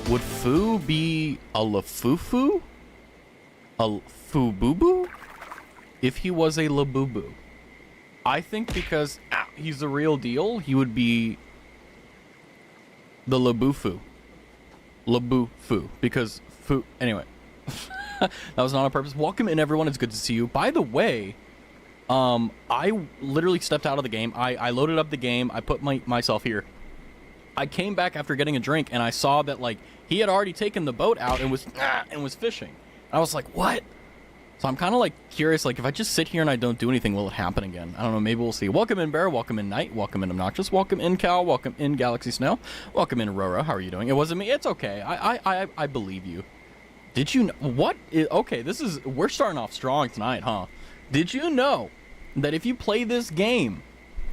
Would foo be a lafufu? A fububu? If he was a labubu. I think because he's the real deal, he would be the labufu. Labufu. Because foo... Anyway. That was not on purpose. Welcome in, everyone. It's good to see you. By the way, I literally stepped out of the game. I loaded up the game. I put myself here. I came back after getting a drink, and I saw that, like, he had already taken the boat out and was fishing. I was like, what? So I'm kind of, like, curious, like, if I just sit here and I don't do anything, will it happen again? I don't know. Maybe we'll see. Welcome in, Bear. Welcome in, Knight. Welcome in, Obnoxious. Welcome in, Cal. Welcome in, Galaxy Snow. Welcome in, Rora. How are you doing? It wasn't me. It's okay. I believe you. Did you know? What? Okay, we're starting off strong tonight, huh? Did you know that if you play this game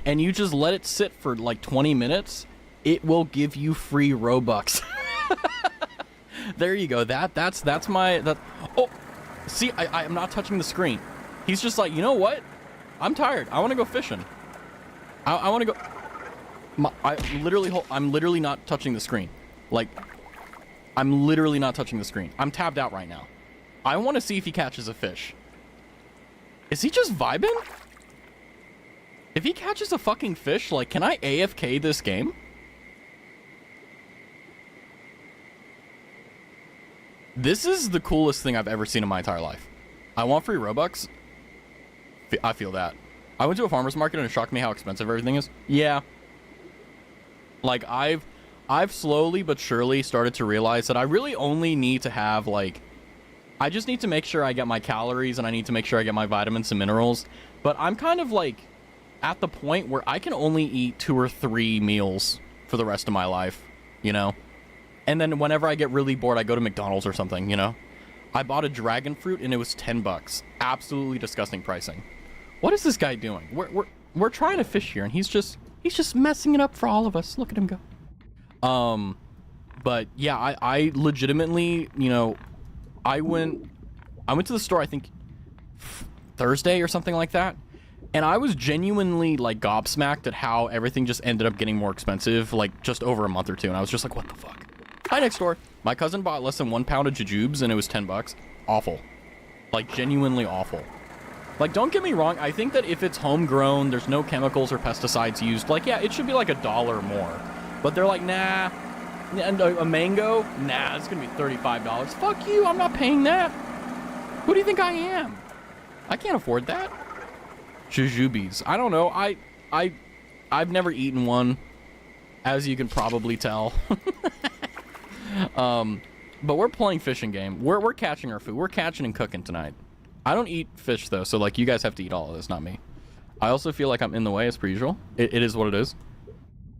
and you just let it sit for, like, 20 minutes... it will give you free Robux. There you go. That's my... Oh, see, I'm not touching the screen. He's just like, you know what? I'm tired. I want to go fishing. I want to go... I'm literally not touching the screen. Like, I'm literally not touching the screen. I'm tabbed out right now. I want to see if he catches a fish. Is he just vibing? If he catches a fucking fish, like, can I AFK this game? This is the coolest thing I've ever seen in my entire life. I want free Robux. I feel that. I went to a farmer's market and it shocked me how expensive everything is. Yeah. Like, I've slowly but surely started to realize that I really only need to have, like... I just need to make sure I get my calories and I need to make sure I get my vitamins and minerals. But I'm kind of, like, at the point where I can only eat 2 or 3 meals for the rest of my life, you know? And then whenever I get really bored, I go to McDonald's or something, you know? I bought a dragon fruit and it was $10. Absolutely disgusting pricing. What is this guy doing? We're trying to fish here and he's just messing it up for all of us. Look at him go. But yeah, I legitimately, you know, I went to the store, I think Thursday or something like that. And I was genuinely, like, gobsmacked at how everything just ended up getting more expensive, like, just over a month or two. And I was just like, what the fuck? Hi, next door. My cousin bought less than 1 pound of jujubes and it was $10. Awful. Like, genuinely awful. Like, don't get me wrong. I think that if it's homegrown, there's no chemicals or pesticides used. Like, yeah, it should be like $1 more. But they're like, nah. And a mango? Nah, it's gonna be $35. Fuck you, I'm not paying that. Who do you think I am? I can't afford that. Jujubes. I don't know. I've never eaten one, as you can probably tell. But we're playing fishing game. We're catching our food. We're catching and cooking tonight. I don't eat fish though, so like you guys have to eat all of this, not me. I also feel like I'm in the way as per usual. It is what it is.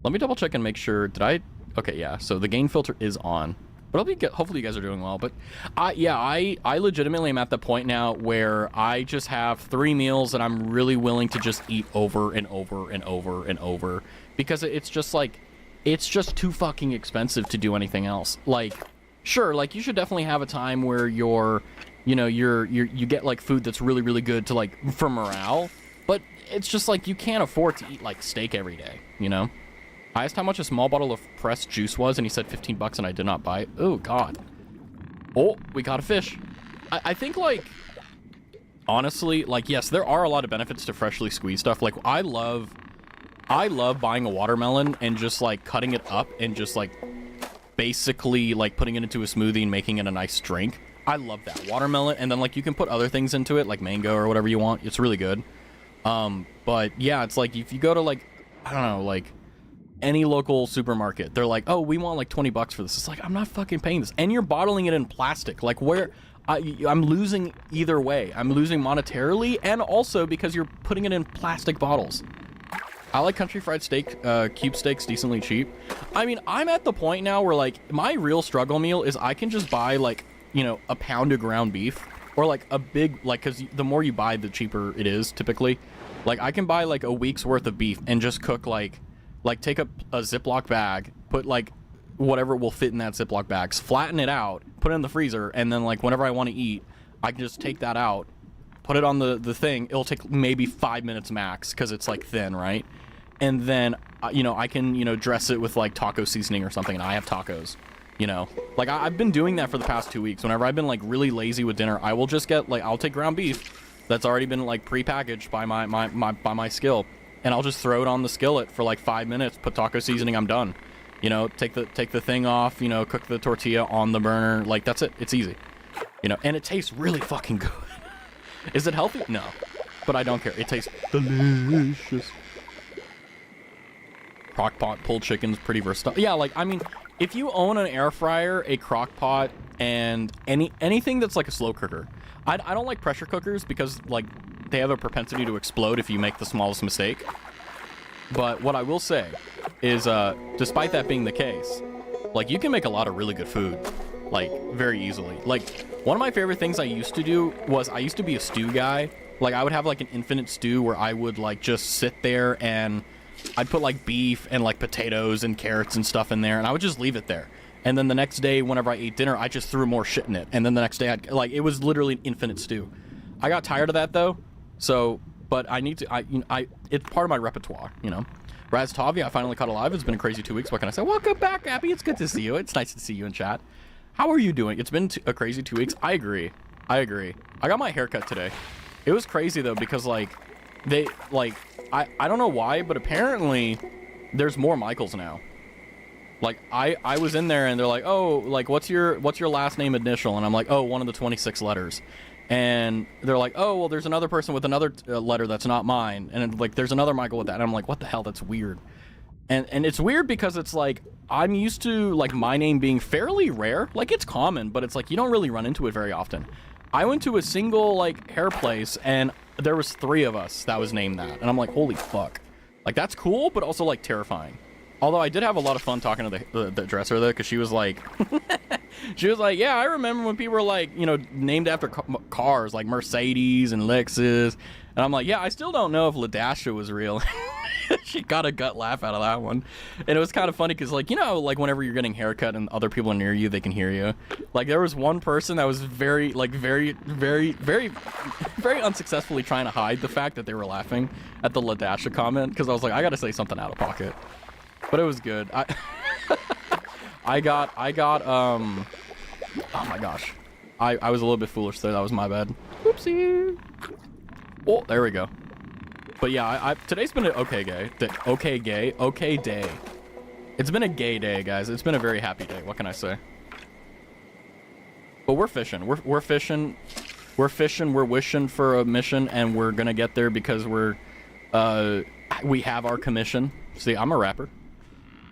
Let me double check and make sure. Did I? Okay, yeah. So the gain filter is on. But hopefully you guys are doing well. But I legitimately am at the point now where I just have 3 meals that I'm really willing to just eat over and over and over and over, because it's just like, it's just too fucking expensive to do anything else. Like, sure, like you should definitely have a time where you get like food that's really, really good to like for morale, but it's just like you can't afford to eat like steak every day, you know? I asked how much a small bottle of pressed juice was, and he said $15, and I did not buy it. Oh, God. Oh, we caught a fish. I think, like, honestly, like, yes, there are a lot of benefits to freshly squeezed stuff. Like, I love buying a watermelon and just, like, cutting it up and just, like, basically, like, putting it into a smoothie and making it a nice drink. I love that. Watermelon, and then, like, you can put other things into it, like mango or whatever you want. It's really good. But, yeah, it's like, if you go to, like, I don't know, like, any local supermarket, they're like, oh, we want like $20 for this. It's like, I'm not fucking paying this. And you're bottling it in plastic. Like, where I'm losing either way. I'm losing monetarily, and also because you're putting it in plastic bottles. I like country fried steak, cube steaks decently cheap. I mean, I'm at the point now where like my real struggle meal is I can just buy like, you know, a pound of ground beef, or like a big, like, because the more you buy, the cheaper it is typically. Like, I can buy like a week's worth of beef and just cook like take a Ziploc bag, put like whatever will fit in that Ziploc bag, flatten it out, put it in the freezer, and then like whenever I want to eat, I can just take that out, put it on the thing. It'll take maybe 5 minutes max because it's like thin, right? And then, you know, I can, you know, dress it with like taco seasoning or something, and I have tacos. You know, like I've been doing that for the past 2 weeks. Whenever I've been like really lazy with dinner, I will just get like, I'll take ground beef that's already been like pre-packaged by my skill, and I'll just throw it on the skillet for like 5 minutes, put taco seasoning, I'm done. You know, take the thing off, you know, cook the tortilla on the burner. Like, that's it. It's easy. You know, and it tastes really fucking good. Is it healthy? No. But I don't care. It tastes delicious. Crock-pot pulled chicken's pretty versatile. Yeah, like, I mean, if you own an air fryer, a crock-pot, and anything that's like a slow cooker. I don't like pressure cookers because, like, they have a propensity to explode if you make the smallest mistake. But what I will say is, despite that being the case, like, you can make a lot of really good food, like, very easily. Like, one of my favorite things I used to do was I used to be a stew guy. Like, I would have, like, an infinite stew where I would, like, just sit there and I'd put, like, beef and, like, potatoes and carrots and stuff in there, and I would just leave it there. And then the next day, whenever I ate dinner, I just threw more shit in it. And then the next day, it was literally an infinite stew. I got tired of that, though. So, but I need to, it's part of my repertoire, you know. Raztavi, I finally caught alive. It's been a crazy 2 weeks. What can I say? Welcome back, Abby. It's good to see you. It's nice to see you in chat. How are you doing? It's been a crazy 2 weeks. I agree. I got my haircut today. It was crazy, though, because, like, I don't know why, but apparently there's more Michaels now. Like, I was in there and they're like, oh, like, what's your last name initial? And I'm like, oh, one of the 26 letters. And they're like, oh, well, there's another person with another letter that's not mine. And like, there's another Michael with that. And I'm like, what the hell? That's weird. And it's weird because it's like, I'm used to like my name being fairly rare. Like, it's common, but it's like, you don't really run into it very often. I went to a single like hair place and there was 3 of us that was named that. And I'm like, holy fuck. Like, that's cool, but also like terrifying. Although I did have a lot of fun talking to the dresser though, because she was like, yeah, I remember when people were like, you know, named after cars like Mercedes and Lexus, and I'm like, yeah, I still don't know if Ladasha was real. She got a gut laugh out of that one, and it was kind of funny because, like, you know, like whenever you're getting a haircut and other people are near you, they can hear you. Like, there was one person that was very unsuccessfully trying to hide the fact that they were laughing at the Ladasha comment, because I was like, I gotta say something out of pocket. But it was good. I got oh my gosh. I was a little bit foolish there. That was my bad. Oopsie. Oh, there we go. But yeah, today's been an okay day. It's been a gay day, guys. It's been a very happy day. What can I say? But we're fishing. We're fishing. We're fishing. We're wishing for a mission, and we're gonna get there because we have our commission. See, I'm a rapper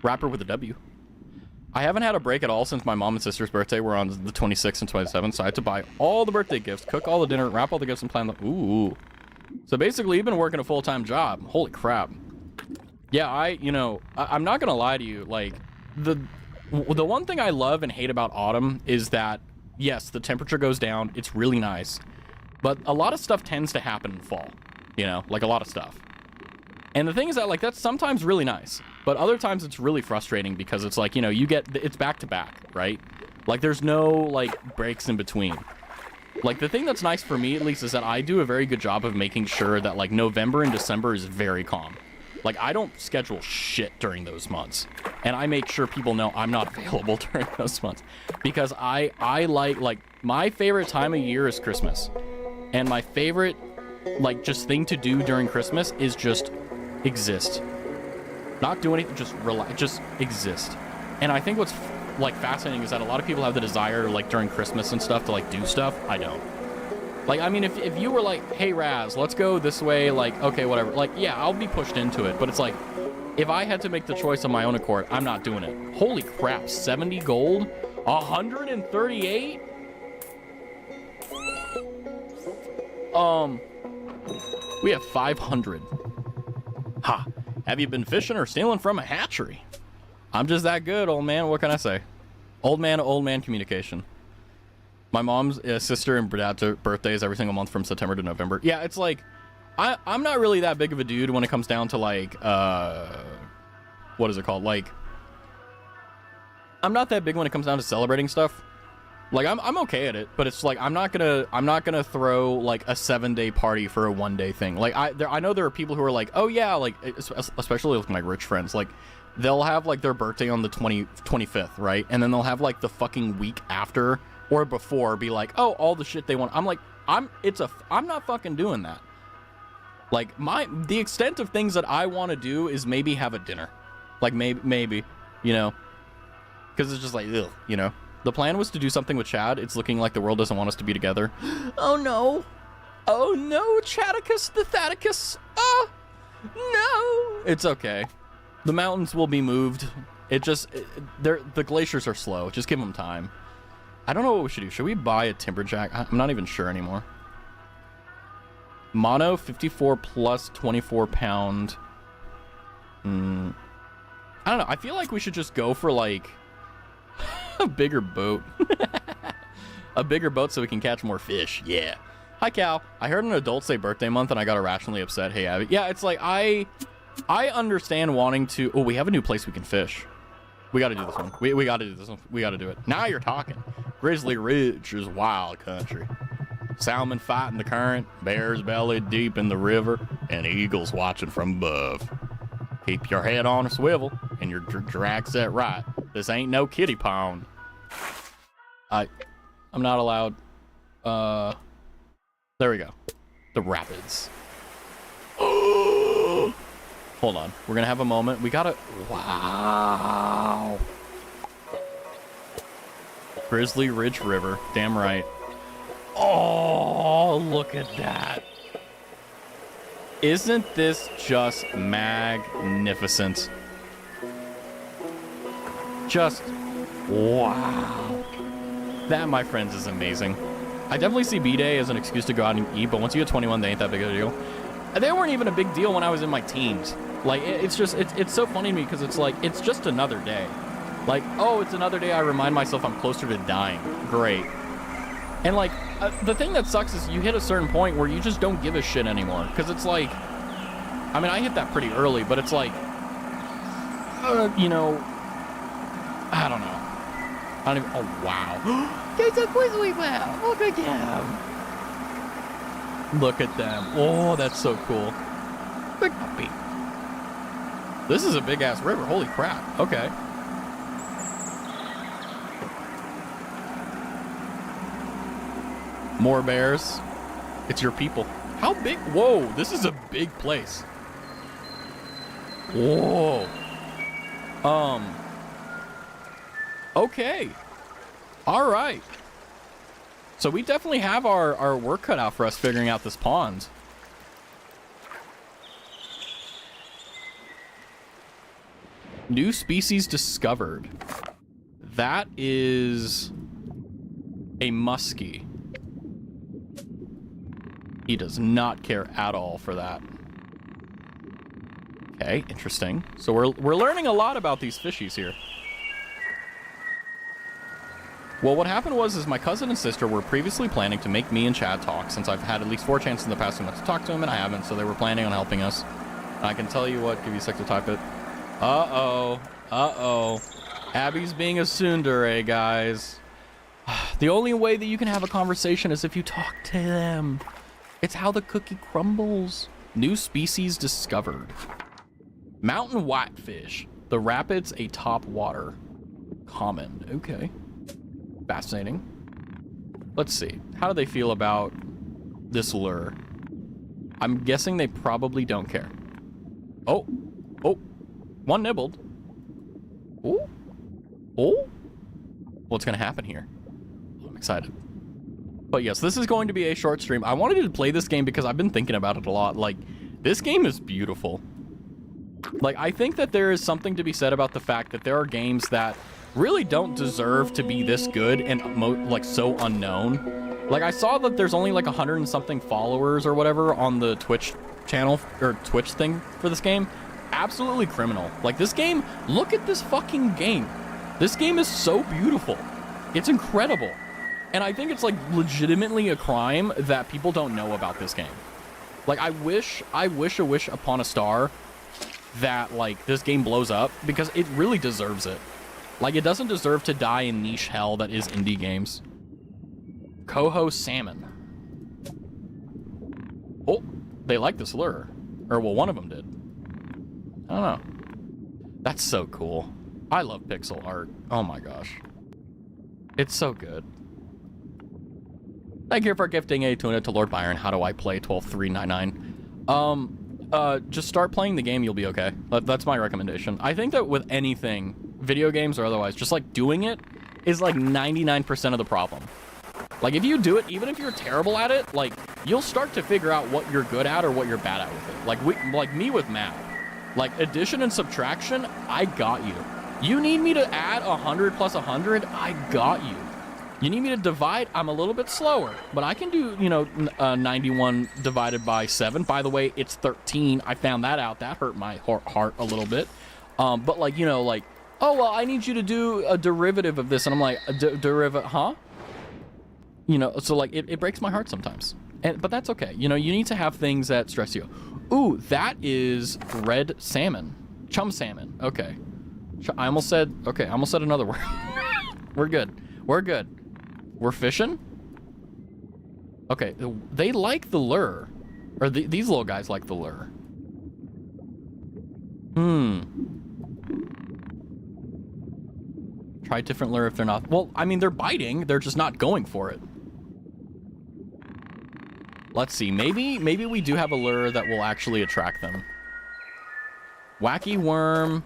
with a W. I haven't had a break at all since my mom and sister's birthday were on the 26th and 27th, so I had to buy all the birthday gifts, cook all the dinner, wrap all the gifts, and plan the... Ooh. So basically, you've been working a full-time job. Holy crap. Yeah, I'm not gonna lie to you, like, the one thing I love and hate about autumn is that, yes, the temperature goes down, it's really nice, but a lot of stuff tends to happen in fall, you know, like a lot of stuff. And the thing is that, like, that's sometimes really nice, but other times it's really frustrating because it's like, you know, it's back to back, right? Like, there's no, like, breaks in between. Like, the thing that's nice for me, at least, is that I do a very good job of making sure that, like, November and December is very calm. Like, I don't schedule shit during those months. And I make sure people know I'm not available during those months. Because I like, my favorite time of year is Christmas. And my favorite, like, just thing to do during Christmas is just exist. Not do anything, just relax, just exist. And I think what's like fascinating is that a lot of people have the desire, like, during Christmas and stuff to, like, do stuff. I don't. Like, I mean, if you were like, hey Raz, let's go this way, like, okay, whatever, like, yeah, I'll be pushed into it, but it's like, if I had to make the choice on my own accord, I'm not doing it. Holy crap, 70 gold, 138. We have 500. Ha. Have you been fishing or stealing from a hatchery? I'm just that good, old man. What can I say? Old man communication. My mom's sister and dad's birthdays every single month from September to November. Yeah, it's like, I'm not really that big of a dude when it comes down to, like, what is it called? Like, I'm not that big when it comes down to celebrating stuff. Like, I'm okay at it, but it's like, I'm not gonna throw, like, a 7-day party for a 1-day thing. Like, I know there are people who are like, oh yeah, like, especially with my rich friends, like, they'll have like their birthday on the 25th, right? And then they'll have like the fucking week after or before be like, oh, all the shit they want. I'm like, I'm not fucking doing that. Like the extent of things that I want to do is maybe have a dinner. Like maybe, you know, because it's just like, ugh, you know. The plan was to do something with Chad. It's looking like the world doesn't want us to be together. Oh no. Oh no, Chadicus the Thaticus. Oh no. It's okay. The mountains will be moved. The glaciers are slow. Just give them time. I don't know what we should do. Should we buy a timberjack? I'm not even sure anymore. Mono 54 plus 24 pound. I don't know. I feel like we should just go for like a bigger boat. A bigger boat so we can catch more fish. Yeah. Hi, Cal. I heard an adult say birthday month and I got irrationally upset. Hey, Abby. Yeah, it's like I understand wanting to... Oh, we have a new place we can fish. We got to do this one. We got to do this one. We got to do it. Now you're talking. Grizzly Ridge is wild country. Salmon fighting the current, bears belly deep in the river, and eagles watching from above. Keep your head on a swivel and your drag set right. This ain't no kiddie pond. I'm not allowed. There we go. The rapids. Hold on. We're gonna have a moment. We gotta... Wow. Grizzly Ridge River. Damn right. Oh, look at that. Isn't this just magnificent? Just... wow. That, my friends, is amazing. I definitely see B-Day as an excuse to go out and eat, but once you get 21, they ain't that big of a deal. They weren't even a big deal when I was in my teens. Like, it's just, it's so funny to me because it's like, it's just another day. Like, oh, it's another day I remind myself I'm closer to dying. Great. And like, the thing that sucks is you hit a certain point where you just don't give a shit anymore. Because it's like, I mean, I hit that pretty early, but it's like, you know, I don't know. I don't even, oh, wow. There's a grizzly bear. Look at him. Look at them. Oh, that's so cool. Big puppy. This is a big ass river. Holy crap. Okay. More bears. It's your people. How big? Whoa, this is a big place. Whoa. Okay. All right. So we definitely have our work cut out for us figuring out this pond. New species discovered. That is a muskie. He does not care at all for that. Okay, interesting. So we're learning a lot about these fishies here. Well, what happened was my cousin and sister were previously planning to make me and Chad talk, since I've had at least 4 chances in the past 2 months to talk to him, and I haven't, so they were planning on helping us. And I can tell you what, give you a sec to type it. Uh-oh. Uh-oh. Abby's being a tsundere, guys. The only way that you can have a conversation is if you talk to them. It's how the cookie crumbles. New species discovered. Mountain whitefish. The rapids, a top water. Common. Okay. Fascinating. Let's see. How do they feel about this lure? I'm guessing they probably don't care. Oh. Oh. One nibbled. Oh. Oh. What's going to happen here? I'm excited. But yes, this is going to be a short stream. I wanted to play this game because I've been thinking about it a lot. Like, this game is beautiful. Like, I think that there is something to be said about the fact that there are games that really don't deserve to be this good and like so unknown. Like, I saw that there's only like 100 and something followers or whatever on the Twitch channel or Twitch thing for this game. Absolutely criminal. Like, this game, look at this fucking game. This game is so beautiful. It's incredible. And I think it's like legitimately a crime that people don't know about this game. Like, I wish upon a star that like this game blows up because it really deserves it. Like, it doesn't deserve to die in niche hell that is indie games. Coho salmon. Oh, they like this lure. Or, well, one of them did. I don't know. That's so cool. I love pixel art. Oh my gosh. It's so good. Thank you for gifting a tuna to Lord Byron. How do I play 12399? Just start playing the game, you'll be okay. That's my recommendation. I think that with anything, video games or otherwise, just like doing it is like 99% of the problem. Like if you do it, even if you're terrible at it, like you'll start to figure out what you're good at or what you're bad at with it. Like me with math, like addition and subtraction, I got you. You need me to add 100 plus 100, I got you. You need me to divide, I'm a little bit slower, but I can do, 91 divided by 7. By the way, it's 13. I found that out. That hurt my heart a little bit. But like, oh, well, I need you to do a derivative of this. And I'm like, derivative, huh? So like, it breaks my heart sometimes. But that's okay. You need to have things that stress you. Ooh, that is red salmon. Chum salmon. Okay. I almost said another word. We're good. We're good. We're fishing? Okay, they like the lure. Or these little guys like the lure. Try different lure if they're not... Well, I mean, they're biting. They're just not going for it. Let's see. Maybe we do have a lure that will actually attract them. Wacky worm.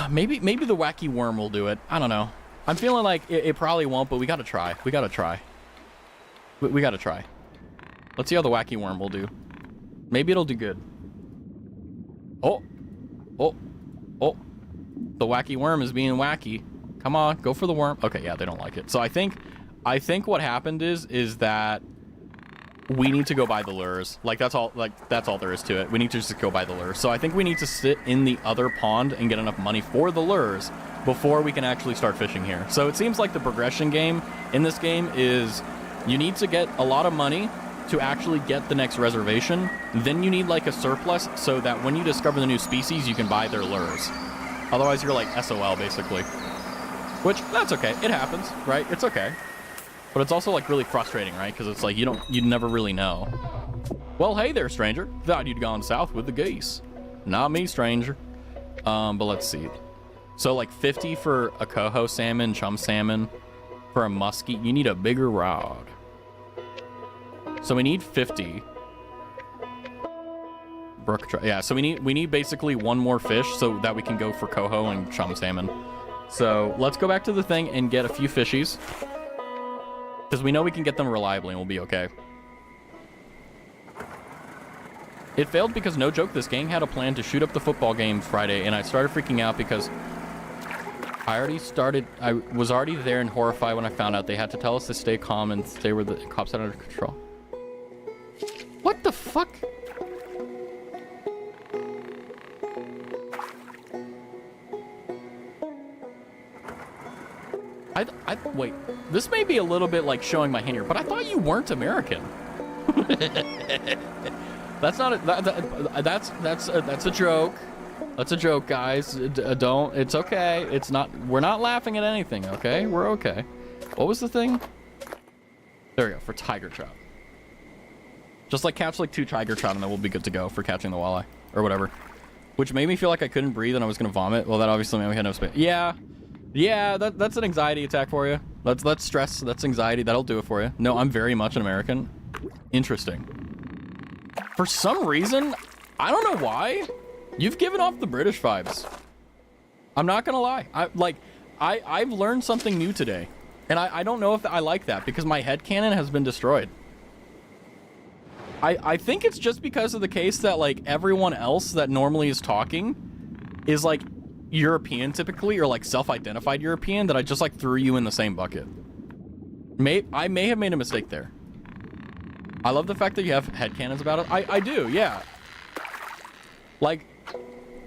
Maybe the wacky worm will do it. I don't know. I'm feeling like it probably won't, but we gotta try. We gotta try. We gotta try. Let's see how the wacky worm will do. Maybe it'll do good. Oh. The wacky worm is being wacky. Come on, go for the worm. Okay, yeah, they don't like it. So I think what happened is that we need to go buy the lures. That's all there is to it. We need to just go buy the lures. So I think we need to sit in the other pond and get enough money for the lures before we can actually start fishing here. So it seems like the progression game in this game is you need to get a lot of money to actually get the next reservation. Then you need like a surplus so that when you discover the new species, you can buy their lures. Otherwise you're like SOL basically, which that's okay. It happens, right? It's okay. But it's also like really frustrating, right? Because it's like you never really know. Well, hey there, stranger. Thought you'd gone south with the geese. Not me, stranger. But let's see. So like 50 for a coho salmon, chum salmon. For a muskie, you need a bigger rod. So we need 50. Brook trout. Yeah, so we need basically one more fish so that we can go for coho and chum salmon. So let's go back to the thing and get a few fishies. Because we know we can get them reliably and we'll be okay. It failed because, no joke, this gang had a plan to shoot up the football game Friday, and I started freaking out because I was already there and horrified when I found out they had to tell us to stay calm and stay where the cops had under control. What the fuck? Wait, this may be a little bit like showing my hand here, but I thought you weren't American. That's not that's a joke. That's a joke, guys. Don't. It's okay. It's not. We're not laughing at anything. Okay, we're okay. What was the thing? There we go, for tiger trout. Just like catch like 2 tiger trout and then we'll be good to go for catching the walleye or whatever. Which made me feel like I couldn't breathe and I was gonna vomit. Well, that obviously meant we had no space. Yeah, that's an anxiety attack for you. That's stress. That's anxiety. That'll do it for you. No, I'm very much an American. Interesting. For some reason, I don't know why, you've given off the British vibes. I'm not gonna lie. I've learned something new today, and I don't know if I like that because my headcanon has been destroyed. I think it's just because of the case that like everyone else that normally is talking is like European typically, or like self-identified European, that I just like threw you in the same bucket. I may have made a mistake there. I love the fact that you have headcanons about it. I do, yeah. Like,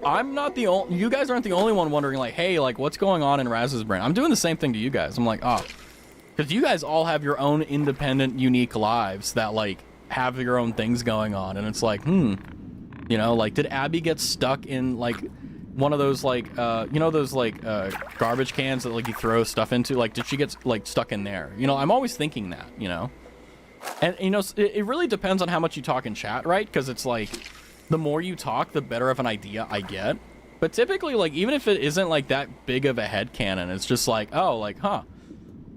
I'm not the only, you guys aren't the only one wondering like, hey, like what's going on in Raz's brain? I'm doing the same thing to you guys. I'm like, oh, because you guys all have your own independent, unique lives that like have your own things going on. And it's like, like, did Abby get stuck in like one of those like those like garbage cans that like you throw stuff into? Like, did she get like stuck in there? I'm always thinking that, and it really depends on how much you talk in chat, right? Because it's like the more you talk, the better of an idea I get. But typically, like, even if it isn't like that big of a headcanon, it's just like, oh, like, huh.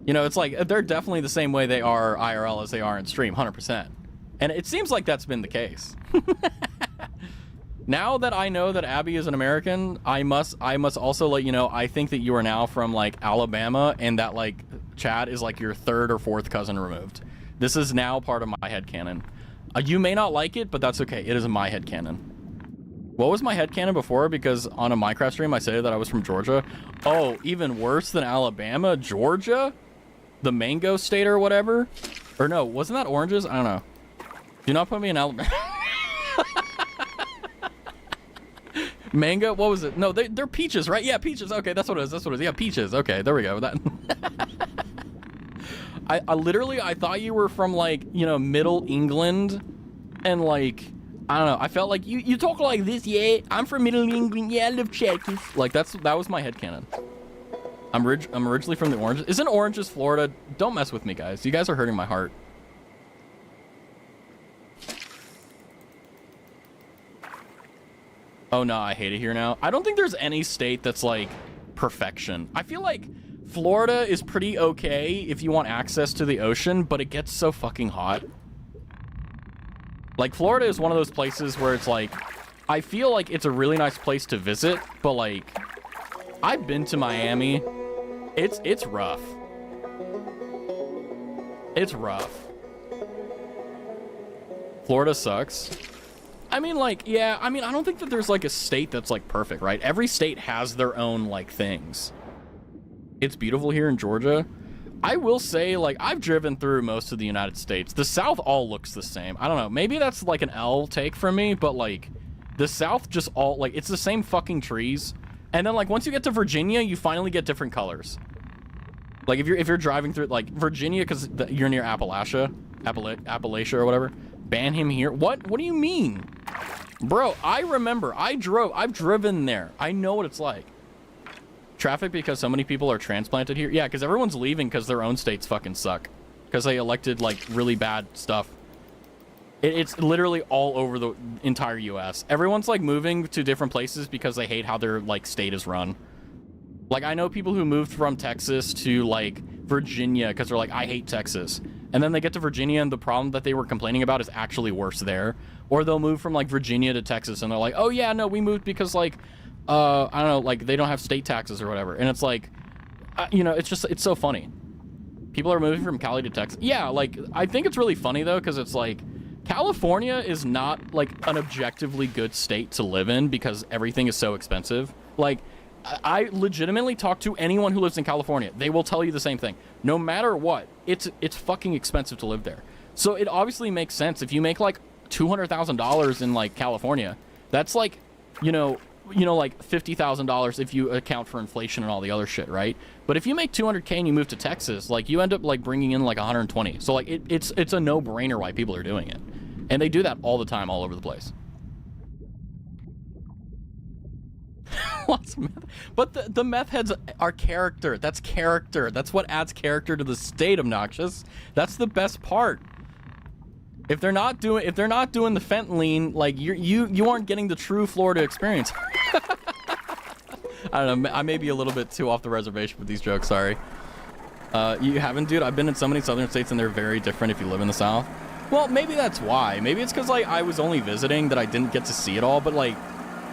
You know, it's like they're definitely the same way they are IRL as they are in stream, 100%. And it seems like that's been the case. Now that I know that Abby is an American, I must also let you know, I think that you are now from like Alabama, and that like Chad is like your third or fourth cousin removed. This is now part of my headcanon. You may not like it, but that's okay. It is my headcanon. What was my headcanon before? Because on a Minecraft stream, I said that I was from Georgia. Oh, even worse than Alabama? Georgia? The mango state or whatever? Or no, wasn't that oranges? I don't know. Do not put me in Alabama. Mango? What was it? No, they're peaches, right? Yeah, peaches. Okay, that's what it is. That's what it is. Yeah, peaches. Okay, there we go. That. I literally, I thought you were from like, you know, Middle England, and like, I don't know. I felt like you talk like this. Yeah, I'm from Middle England. Yeah, I love checkers. Like that was my headcanon. I'm originally from the Oranges. Isn't Oranges Florida? Don't mess with me, guys. You guys are hurting my heart. Oh no, I hate it here now. I don't think there's any state that's like perfection. I feel like Florida is pretty okay if you want access to the ocean, but it gets so fucking hot. Like Florida is one of those places where it's like, I feel like it's a really nice place to visit, but like, I've been to Miami. It's rough. It's rough. Florida sucks. I mean, like, yeah, I mean, I don't think that there's like a state that's like perfect, right? Every state has their own like things. It's beautiful here in Georgia. I will say, like, I've driven through most of the United States. The South all looks the same. I don't know. Maybe that's like an L take from me, but like the South just all like, it's the same fucking trees. And then like once you get to Virginia, you finally get different colors. Like if you're driving through like Virginia, because you're near Appalachia or whatever. Ban him here. What do you mean? Bro, I remember. I've driven there. I know what it's like. Traffic because so many people are transplanted here. Yeah, because everyone's leaving because their own states fucking suck. Because they elected like really bad stuff. It's literally all over the entire US. Everyone's like moving to different places because they hate how their like state is run. Like I know people who moved from Texas to like Virginia because they're like, I hate Texas. And then they get to Virginia and the problem that they were complaining about is actually worse there. Or they'll move from like Virginia to Texas and they're like, oh yeah, no, we moved because like, I don't know, like they don't have state taxes or whatever. And it's like, you know, it's so funny. People are moving from Cali to Texas. Yeah, like I think it's really funny though, because it's like, California is not like an objectively good state to live in because everything is so expensive. Like, I legitimately talk to anyone who lives in California. They will tell you the same thing. No matter what, it's fucking expensive to live there. So it obviously makes sense. If you make like $200,000 in like California, that's like, you know, like $50,000 if you account for inflation and all the other shit, right? But if you make 200K and you move to Texas, like you end up like bringing in like 120. So like it's a no-brainer why people are doing it. And they do that all the time, all over the place. What's meth? But the meth heads are character. That's character. That's what adds character to the state, Obnoxious. That's the best part. If they're not doing the fentanyl, like you aren't getting the true Florida experience. I don't know. I may be a little bit too off the reservation with these jokes. Sorry. You haven't, dude. I've been in so many southern states and they're very different if you live in the South. Well, maybe that's why. Maybe it's because like I was only visiting that I didn't get to see it all. But like,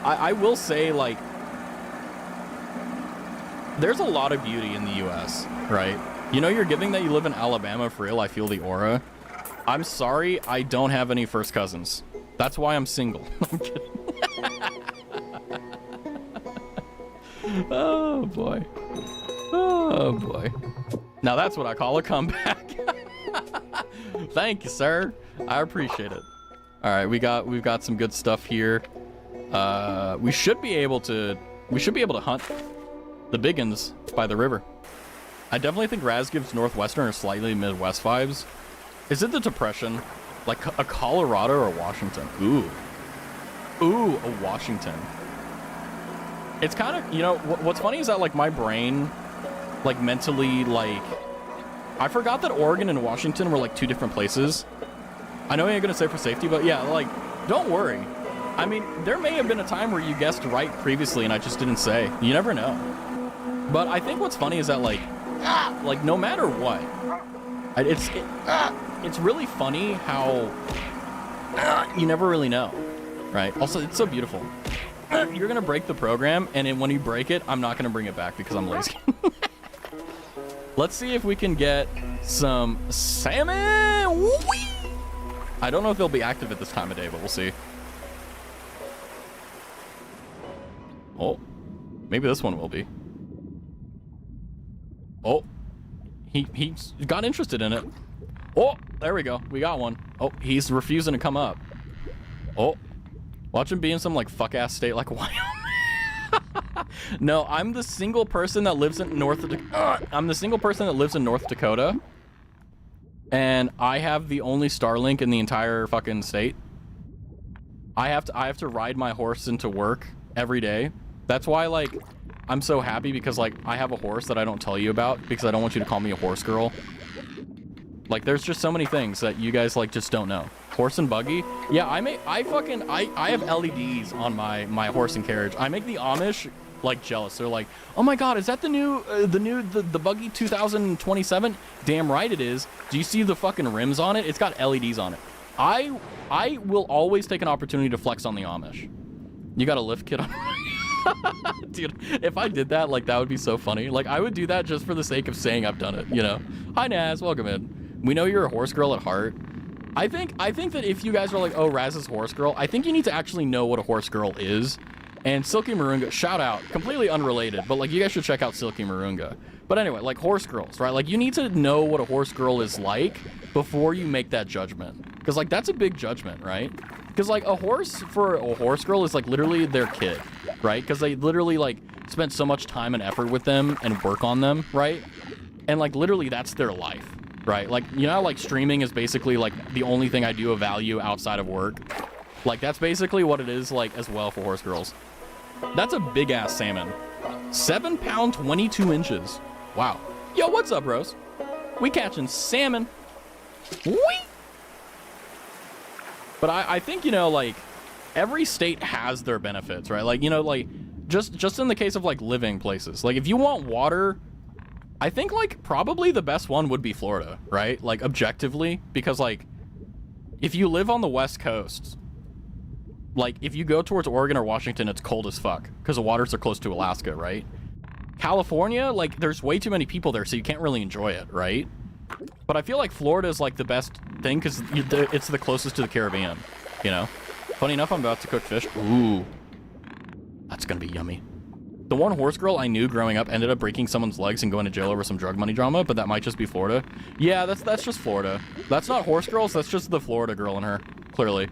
I will say like, there's a lot of beauty in the U.S., right? You know, you're giving that you live in Alabama for real. I feel the aura. I'm sorry, I don't have any first cousins. That's why I'm single. I'm kidding. Oh, boy. Oh, boy. Now that's what I call a comeback. Thank you, sir. I appreciate it. All right, we've got some good stuff here. We should be able to hunt the biggins by the river. I definitely think Raz gives Northwestern or slightly Midwest vibes. Is it the Depression? Like a Colorado or Washington? Ooh, a Washington. It's kind of, you know, what's funny is that like my brain, like mentally, like, I forgot that Oregon and Washington were like two different places. I know you're gonna say for safety, but yeah, like, don't worry. I mean, there may have been a time where you guessed right previously and I just didn't say. You never know. But I think what's funny is that like no matter what, it's really funny how you never really know, right? Also, it's so beautiful. You're gonna break the program, and then when you break it, I'm not gonna bring it back because I'm lazy. Let's see if we can get some salmon. Whee! I don't know if they'll be active at this time of day, but we'll see. Oh, maybe this one will be. Oh, he got interested in it. Oh, there we go. We got one. Oh, he's refusing to come up. Oh, watch him be in some like fuck ass state like Wyoming. No, I'm the single person that lives in North Dakota. And I have the only Starlink in the entire fucking state. I have to ride my horse into work every day. That's why like I'm so happy because like I have a horse that I don't tell you about because I don't want you to call me a horse girl. Like there's just so many things that you guys like just don't know. Horse and buggy. Yeah, I have LEDs on my horse and carriage. I make the Amish like jealous. They're like, "Oh my god, is that the buggy 2027?" Damn right it is. Do you see the fucking rims on it? It's got LEDs on it. I will always take an opportunity to flex on the Amish. You got a lift kit on. Dude, if I did that, like that would be so funny. Like I would do that just for the sake of saying I've done it, you know. Hi Naz, welcome in. We know you're a horse girl at heart. I think that if you guys are like, oh, Raz is horse girl, I think you need to actually know what a horse girl is. And Silky Marunga, shout out, completely unrelated, but like you guys should check out Silky Marunga. But anyway, like horse girls, right? Like you need to know what a horse girl is like before you make that judgment. Because like that's a big judgment, right? Because like a horse for a horse girl is like literally their kid, right? Because they literally like spent so much time and effort with them and work on them, right? And like literally that's their life, right? Like, you know, like streaming is basically like the only thing I do of value outside of work. Like that's basically what it is like as well for horse girls. That's a big ass salmon. 7 pound, 22 inches. Wow. Yo, what's up, bros? We catching salmon. Whee! But I think, you know, like every state has their benefits, right? Like, you know, like just in the case of like living places, like if you want water, I think like probably the best one would be Florida, right? Like objectively, because like if you live on the West Coast, like if you go towards Oregon or Washington, it's cold as fuck because the waters are close to Alaska, right? California, like there's way too many people there, so you can't really enjoy it, right? But I feel like Florida is like the best thing because it's the closest to the Caribbean, you know? Funny enough, I'm about to cook fish. Ooh, that's gonna be yummy. The one horse girl I knew growing up ended up breaking someone's legs and going to jail over some drug money drama, but that might just be Florida. Yeah, that's just Florida. That's not horse girls, that's just the Florida girl in her, clearly.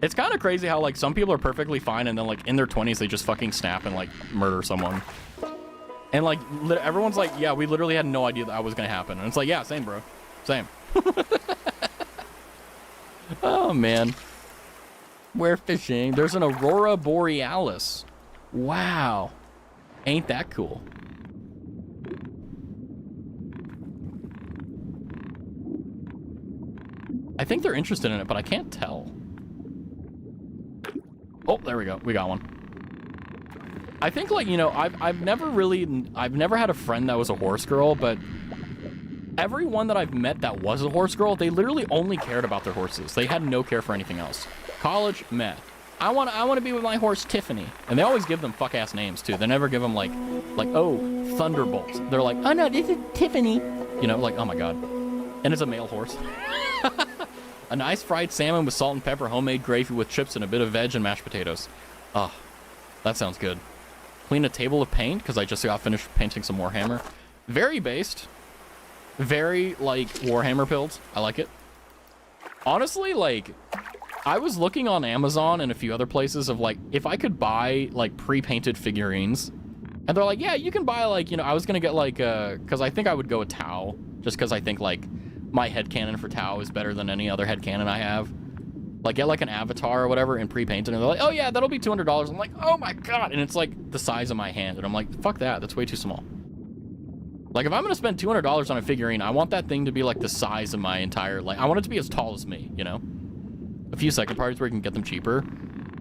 It's kind of crazy how like some people are perfectly fine and then like in their 20s they just fucking snap and like murder someone. And like everyone's like, yeah, we literally had no idea that was gonna happen. And it's like, yeah, same, bro, same. Oh man, we're fishing. There's an aurora borealis. Wow, ain't that cool? I think they're interested in it, but I can't tell. Oh, there we go. We got one. I think like, you know, I've never had a friend that was a horse girl, but everyone that I've met that was a horse girl, they literally only cared about their horses. They had no care for anything else. College, meh. I want to be with my horse Tiffany. And they always give them fuck ass names too. They never give them like oh, Thunderbolt. They're like, oh no, this is Tiffany. You know, like, oh my god. And it's a male horse. A nice fried salmon with salt and pepper, homemade gravy with chips and a bit of veg and mashed potatoes. Oh, that sounds good. Clean a table of paint because I just got finished painting some Warhammer. Very based. Very like Warhammer builds. I like it. Honestly, like I was looking on Amazon and a few other places of like if I could buy like pre-painted figurines, and they're like, yeah, you can buy like, you know, I was gonna get like because I think I would go with Tau just because I think like my headcanon for Tau is better than any other headcanon I have. Like get like an avatar or whatever and pre-painted, and they're like, oh yeah, that'll be $200. I'm like, oh my god, and it's like the size of my hand, and I'm like, fuck that, that's way too small. Like if I'm gonna spend $200 on a figurine, I want that thing to be like the size of my entire, like I want it to be as tall as me, you know? A few second parties where you can get them cheaper.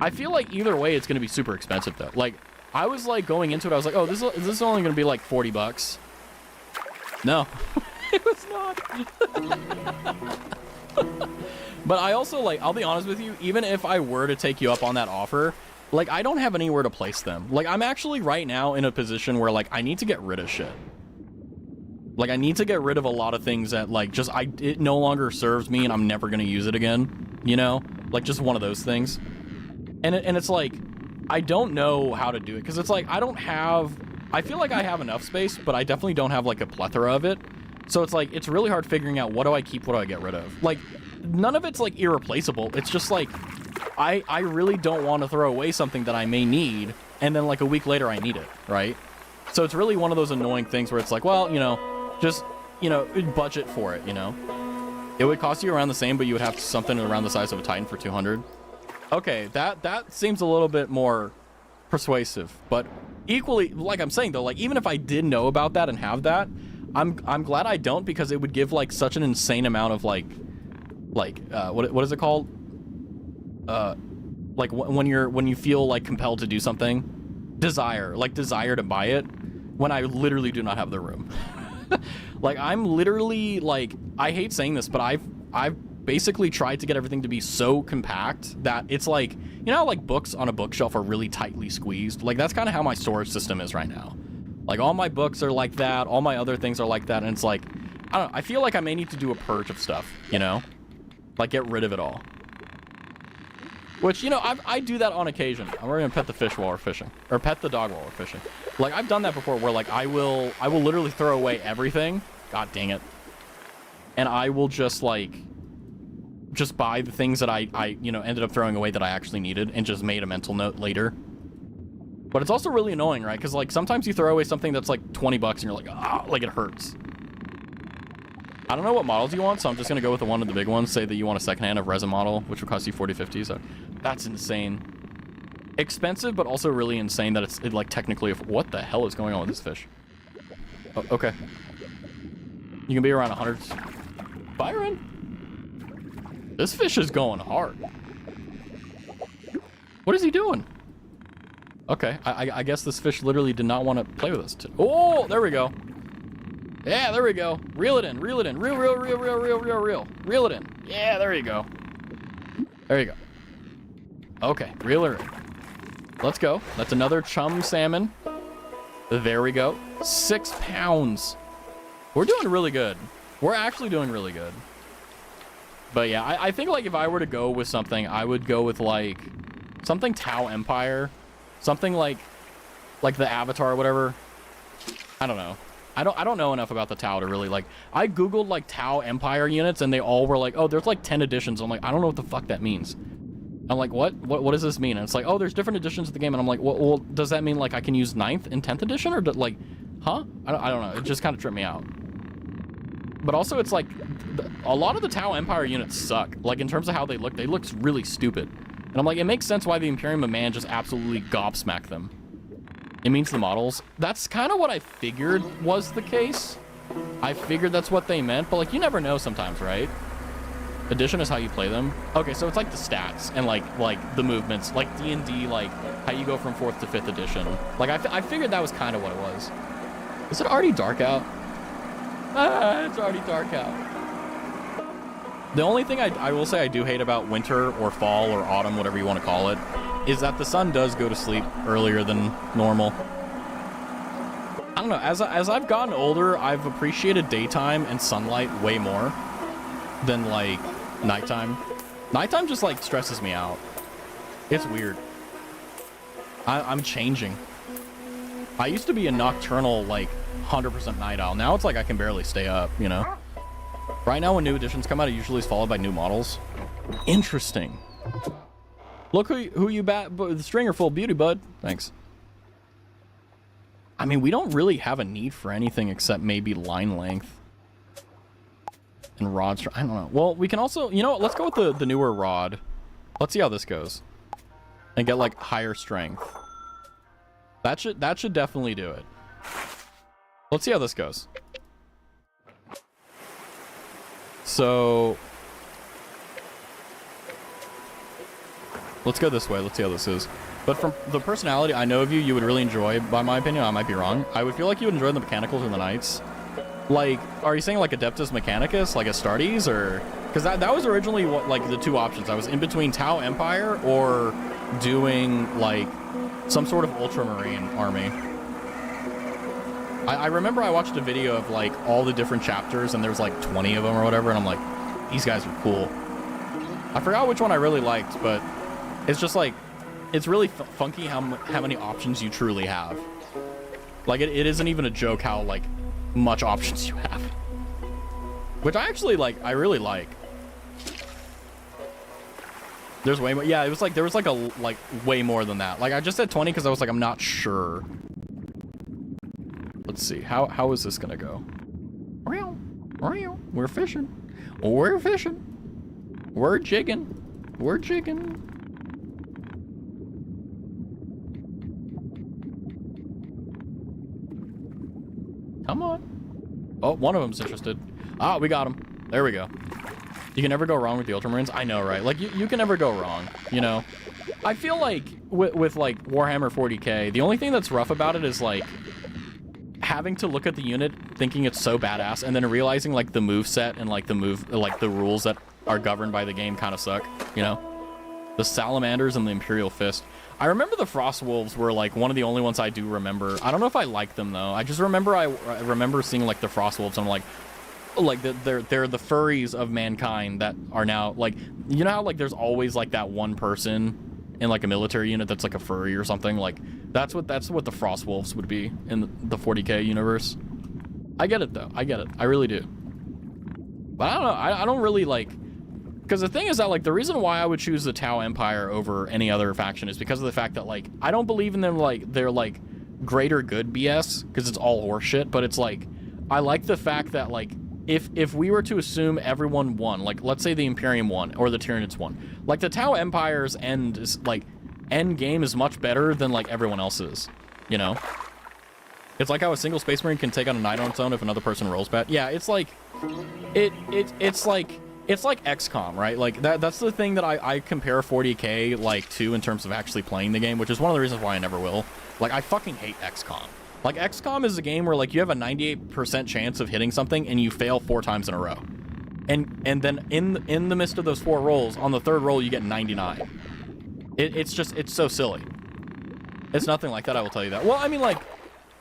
I feel like either way, it's going to be super expensive though. Like, I was like going into it, I was like, oh, this is only going to be like 40 bucks. No, it was not. But I also, like, I'll be honest with you, even if I were to take you up on that offer, like, I don't have anywhere to place them. Like, I'm actually right now in a position where, like, I need to get rid of shit. Like, I need to get rid of a lot of things that, like, just, it no longer serves me and I'm never going to use it again, you know? Like, just one of those things. And it's like, I don't know how to do it, because it's like, I feel like I have enough space, but I definitely don't have, like, a plethora of it. So it's like, it's really hard figuring out, what do I keep, what do I get rid of? Like, none of it's, like, irreplaceable. It's just, like, I really don't want to throw away something that I may need, and then, like, a week later I need it, right? So it's really one of those annoying things where it's like, well, you know, just, you know, budget for it, you know? It would cost you around the same, but you would have something around the size of a Titan for 200. Okay, that seems a little bit more persuasive, but equally, like I'm saying though, like, even if I did know about that and have that, I'm glad I don't, because it would give, like, such an insane amount of, like what is it called? Like, when you feel, like, compelled to do something, desire to buy it, when I literally do not have the room. Like, I'm literally, like, I hate saying this, but I've basically tried to get everything to be so compact that it's like, you know how, like, books on a bookshelf are really tightly squeezed? Like, that's kind of how my storage system is right now. Like, all my books are like that, all my other things are like that, and it's like, I don't know, I feel like I may need to do a purge of stuff, you know? Like, get rid of it all. Which, you know, I do that on occasion. We're gonna pet the fish while we're fishing. Or pet the dog while we're fishing. Like, I've done that before where, like, I will literally throw away everything. God dang it. And I will just, like, just buy the things that I you know, ended up throwing away that I actually needed and just made a mental note later. But it's also really annoying, right? Because, like, sometimes you throw away something that's, like, 20 bucks and you're like, ah, like, it hurts. I don't know what models you want, so I'm just going to go with the one of the big ones. Say that you want a secondhand of resin model, which will cost you 40, 50, so that's insane. Expensive, but also really insane that it's, like, technically... What the hell is going on with this fish? Oh, okay. You can be around 100. Byron? This fish is going hard. What is he doing? Okay, I guess this fish literally did not want to play with us. Oh, there we go. Yeah, there we go. Reel it in, reel it in. Reel. Reel it in. Yeah, there you go. There you go. Okay, reel her in. Let's go. That's another chum salmon. There we go. 6 pounds. We're doing really good. We're actually doing really good. But yeah, I think, like, if I were to go with something, I would go with, like, something Tau Empire. Something like the Avatar or whatever. I don't know. I don't know enough about the Tau to really, like... I googled, like, Tau Empire units, and they all were like, oh, there's, like, 10 editions. I'm like, I don't know what the fuck that means. I'm like, what does this mean? And it's like, oh, there's different editions of the game. And I'm like, well, does that mean, like, I can use 9th and 10th edition? Or, like, huh? I don't know. It just kind of tripped me out. But also, it's like, a lot of the Tau Empire units suck. Like, in terms of how they look really stupid. And I'm like, it makes sense why the Imperium of Man just absolutely gobsmacked them. It means the models. That's kind of what I figured was the case. I figured that's what they meant, but, like, you never know sometimes, right? Addition is how you play them. Okay, so it's like the stats and like the movements, like D&D, like how you go from 4th to 5th edition. Like, I figured that was kind of what it was. Is it already dark out? Ah, it's already dark out. The only thing I will say I do hate about winter or fall or autumn, whatever you want to call it, is that the sun does go to sleep earlier than normal. I don't know, as I've gotten older, I've appreciated daytime and sunlight way more than, like, nighttime. Nighttime just, like, stresses me out. It's weird. I'm changing. I used to be a nocturnal, like, 100% night owl. Now it's like I can barely stay up, you know? Right now, when new editions come out, it usually is followed by new models. Interesting. Look who you bat, the stringer full beauty, bud. Thanks. I mean, we don't really have a need for anything except maybe line length and rod. I don't know. Well, we can also, you know what? Let's go with the newer rod. Let's see how this goes, and get, like, higher strength. That should definitely do it. Let's see how this goes. So Let's go this way. Let's see how this is. But from the personality I know of you, you would really enjoy, by my opinion, I might be wrong, I would feel like you would enjoy the mechanicals or the knights. Like, are you saying like Adeptus Mechanicus, like Astartes, or... Because that was originally what, like, the two options. I was in between Tau Empire or doing, like, some sort of Ultramarine army. I remember I watched a video of, like, all the different chapters, and there's, like, 20 of them or whatever, and I'm like, these guys are cool. I forgot which one I really liked, but it's just, like, it's really funky how many options you truly have. Like, it isn't even a joke how, like, much options you have. Which I actually, like, I really like. There's way more. Yeah, it was like, there was, like, way more than that. Like, I just said 20 because I was like, I'm not sure. Let's see. How is this gonna go? We're fishing. We're fishing. We're jigging. We're jigging. Come on. Oh, one of them's interested. Ah, we got him. There we go. You can never go wrong with the Ultramarines. I know, right? Like, you can never go wrong, you know? I feel like with like, Warhammer 40k, the only thing that's rough about it is, like, having to look at the unit, thinking it's so badass, and then realizing, like, the move set and, like, the rules that are governed by the game kind of suck, you know? The Salamanders and the Imperial Fist. I remember the Frost Wolves were, like, one of the only ones I do remember. I don't know if I like them, though. I just remember I remember seeing, like, the Frost Wolves, and I'm like they're the furries of mankind that are now, like, you know how, like, there's always, like, that one person in, like, a military unit that's, like, a furry or something? Like, that's what the Frost Wolves would be in the 40k universe. I get it, though. I get it. I really do. But I don't know. I don't really, like... Because the thing is that, like, the reason why I would choose the Tau Empire over any other faction is because of the fact that, like, I don't believe in them, like, they're, like, greater good BS, because it's all horseshit, but it's, like, I like the fact that, like, if we were to assume everyone won, like, let's say the Imperium won, or the Tyranids won, like, the Tau Empire's end game is much better than, like, everyone else's, you know? It's like how a single Space Marine can take on a Knight on its own if another person rolls bad. Yeah, it's like, it's like XCOM, right? Like, that's the thing that I compare 40k, like, to in terms of actually playing the game, which is one of the reasons why I never will. Like, I fucking hate XCOM. Like, XCOM is a game where, like, you have a 98% chance of hitting something and you fail 4 times in a row. And then in the midst of those 4 rolls, on the 3rd roll, you get 99. It's so silly. It's nothing like that, I will tell you that. Well, I mean, like,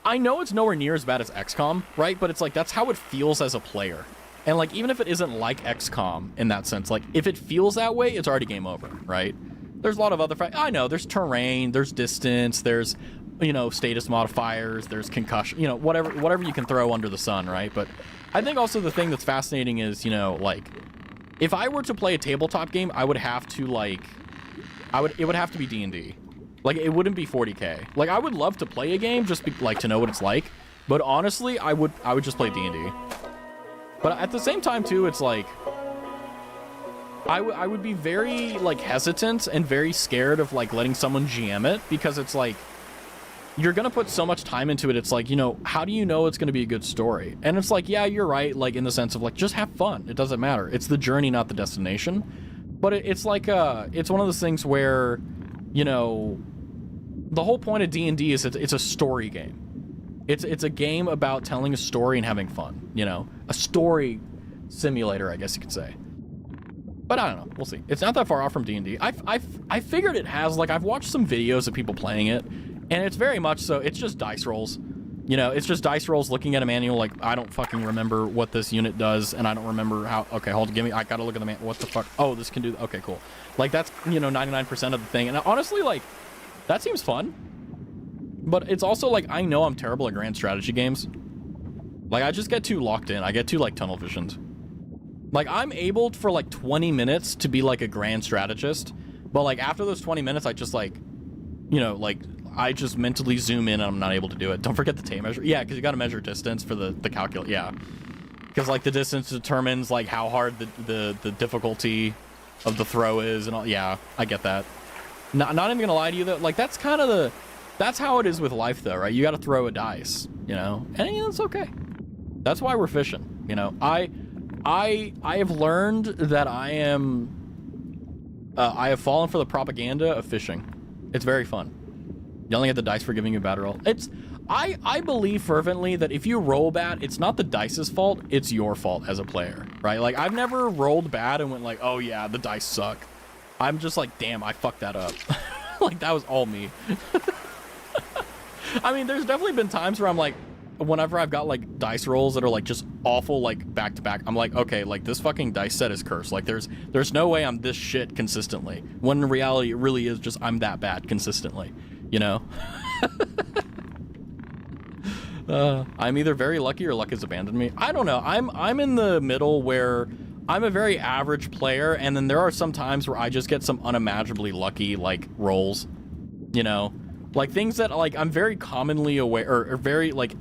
I know it's nowhere near as bad as XCOM, right? But it's like, that's how it feels as a player. And, like, even if it isn't like XCOM in that sense, like, if it feels that way, it's already game over, right? There's a lot of other I know, there's terrain, there's distance, there's, you know, status modifiers, there's concussion, you know, whatever you can throw under the sun, right? But I think also the thing that's fascinating is, you know, like, if I were to play a tabletop game, I would have to, like, it would have to be D&D. Like, it wouldn't be 40k. Like, I would love to play a game just like to know what it's like, but honestly, I would just play D&D. But at the same time, too, it's like, I would be very, like, hesitant and very scared of, like, letting someone GM it, because it's like, you're gonna put so much time into it. It's like, you know, how do you know it's gonna be a good story? And it's like, yeah, you're right, like, in the sense of, like, just have fun. It doesn't matter. It's the journey, not the destination. But it's like, it's one of those things where, you know, the whole point of D&D is it's a story game. It's a game about telling a story and having fun, you know? A story simulator, I guess you could say. But I don't know. We'll see. It's not that far off from D&D. I figured it has, like, I've watched some videos of people playing it, and it's very much so. It's just dice rolls. You know, it's just dice rolls looking at a manual, like, I don't fucking remember what this unit does, and I don't remember how... Okay, hold on, I gotta look at the manual. What the fuck? Oh, this can do... Okay, cool. Like, that's, you know, 99% of the thing. And honestly, like, that seems fun. But it's also, like, I know I'm terrible at grand strategy games. Like, I just get too locked in. I get too, like, tunnel visioned. Like, I'm able for, like, 20 minutes to be, like, a grand strategist. But, like, after those 20 minutes, I just, like, you know, like, I just mentally zoom in and I'm not able to do it. Don't forget the tape measure. Yeah, because you got to measure distance for the calculate. Yeah. Because, like, the distance determines, like, how hard the difficulty of the throw is and all. Yeah, I get that. Not even going to lie to you, though. Like, that's kind of the... That's how it is with life, though, right? You got to throw a dice, you know? And, you know, it's okay. That's why we're fishing, you know? I have learned that I am I have fallen for the propaganda of fishing. It's very fun. Yelling at the dice for giving you a bad roll. I believe fervently that if you roll bad, it's not the dice's fault, it's your fault as a player, right? Like, I've never rolled bad and went like, oh yeah, the dice suck. I'm just like, damn, I fucked that up. Like, that was all me. I mean, there's definitely been times where I'm like, whenever I've got like dice rolls that are like just awful, like back to back, I'm like, okay, like this fucking dice set is cursed. Like there's no way I'm this shit consistently. When in reality, it really is just I'm that bad consistently, you know? I'm either very lucky or luck has abandoned me. I don't know. I'm in the middle where I'm a very average player, and then there are some times where I just get some unimaginably lucky like rolls, you know? Like things that like I'm very commonly aware or very like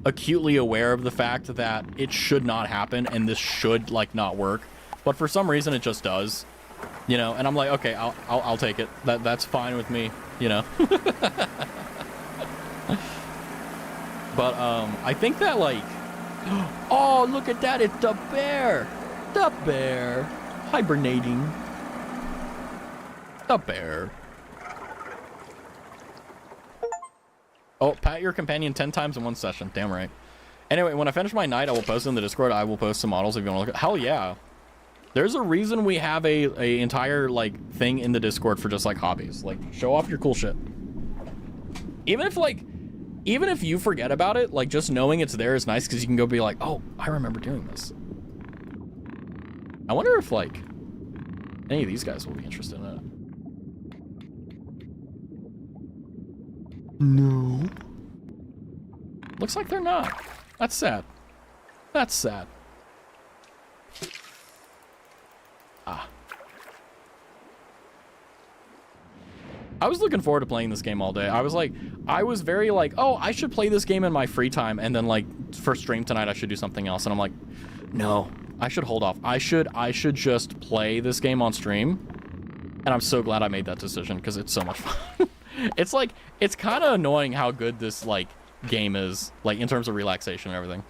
acutely aware of the fact that it should not happen and this should like not work, but for some reason it just does, you know. And I'm like, okay, I'll take it. That's fine with me, you know. But I think that like, oh look at that, it's the bear hibernating. The bear. Oh, pat your companion 10 times in one session. Damn right. Anyway, when I finish my night, I will post in the Discord. I will post some models if you want to look at. Hell yeah. There's a reason we have a entire like thing in the Discord for just like hobbies. Like, show off your cool shit. Even if you forget about it, like just knowing it's there is nice because you can go be like, oh, I remember doing this. I wonder if like any of these guys will be interested in it. No. Looks like they're not. That's sad. That's sad. Ah. I was looking forward to playing this game all day. I was very like, oh, I should play this game in my free time, and then like for stream tonight I should do something else. And I'm like, no, I should hold off. I should just play this game on stream. And I'm so glad I made that decision because it's so much fun. It's like, it's kind of annoying how good this like game is, like in terms of relaxation and everything.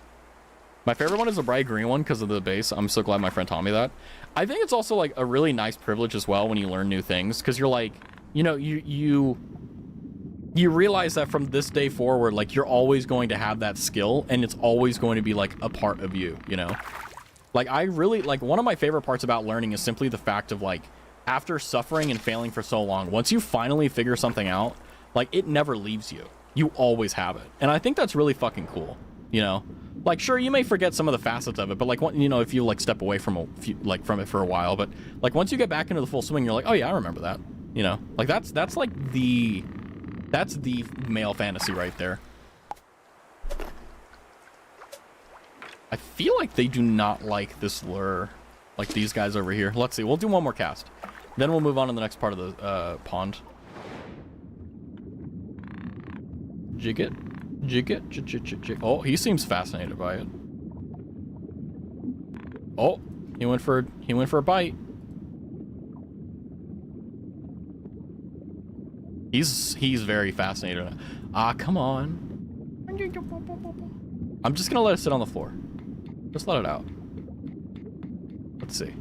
My favorite one is the bright green one because of the base. I'm so glad my friend taught me that. I think it's also like a really nice privilege as well when you learn new things, because you're like, you know, you realize that from this day forward, like you're always going to have that skill and it's always going to be like a part of you, you know? Like I really, like one of my favorite parts about learning is simply the fact of like, after suffering and failing for so long, once you finally figure something out, like it never leaves you. You always have it. And I think that's really fucking cool, you know? Like, sure, you may forget some of the facets of it, but like, you know, if you like step away from from it for a while, but like once you get back into the full swing, you're like, oh yeah, I remember that, you know? Like that's like that's the male fantasy right there. I feel like they do not like this lure, like these guys over here. Let's see, we'll do one more cast. Then we'll move on to the next part of the pond. Jig it. Jig it. Jig. Oh, he seems fascinated by it. Oh, he went for a bite. He's very fascinated. Ah, come on. I'm just gonna let it sit on the floor. Just let it out. Let's see.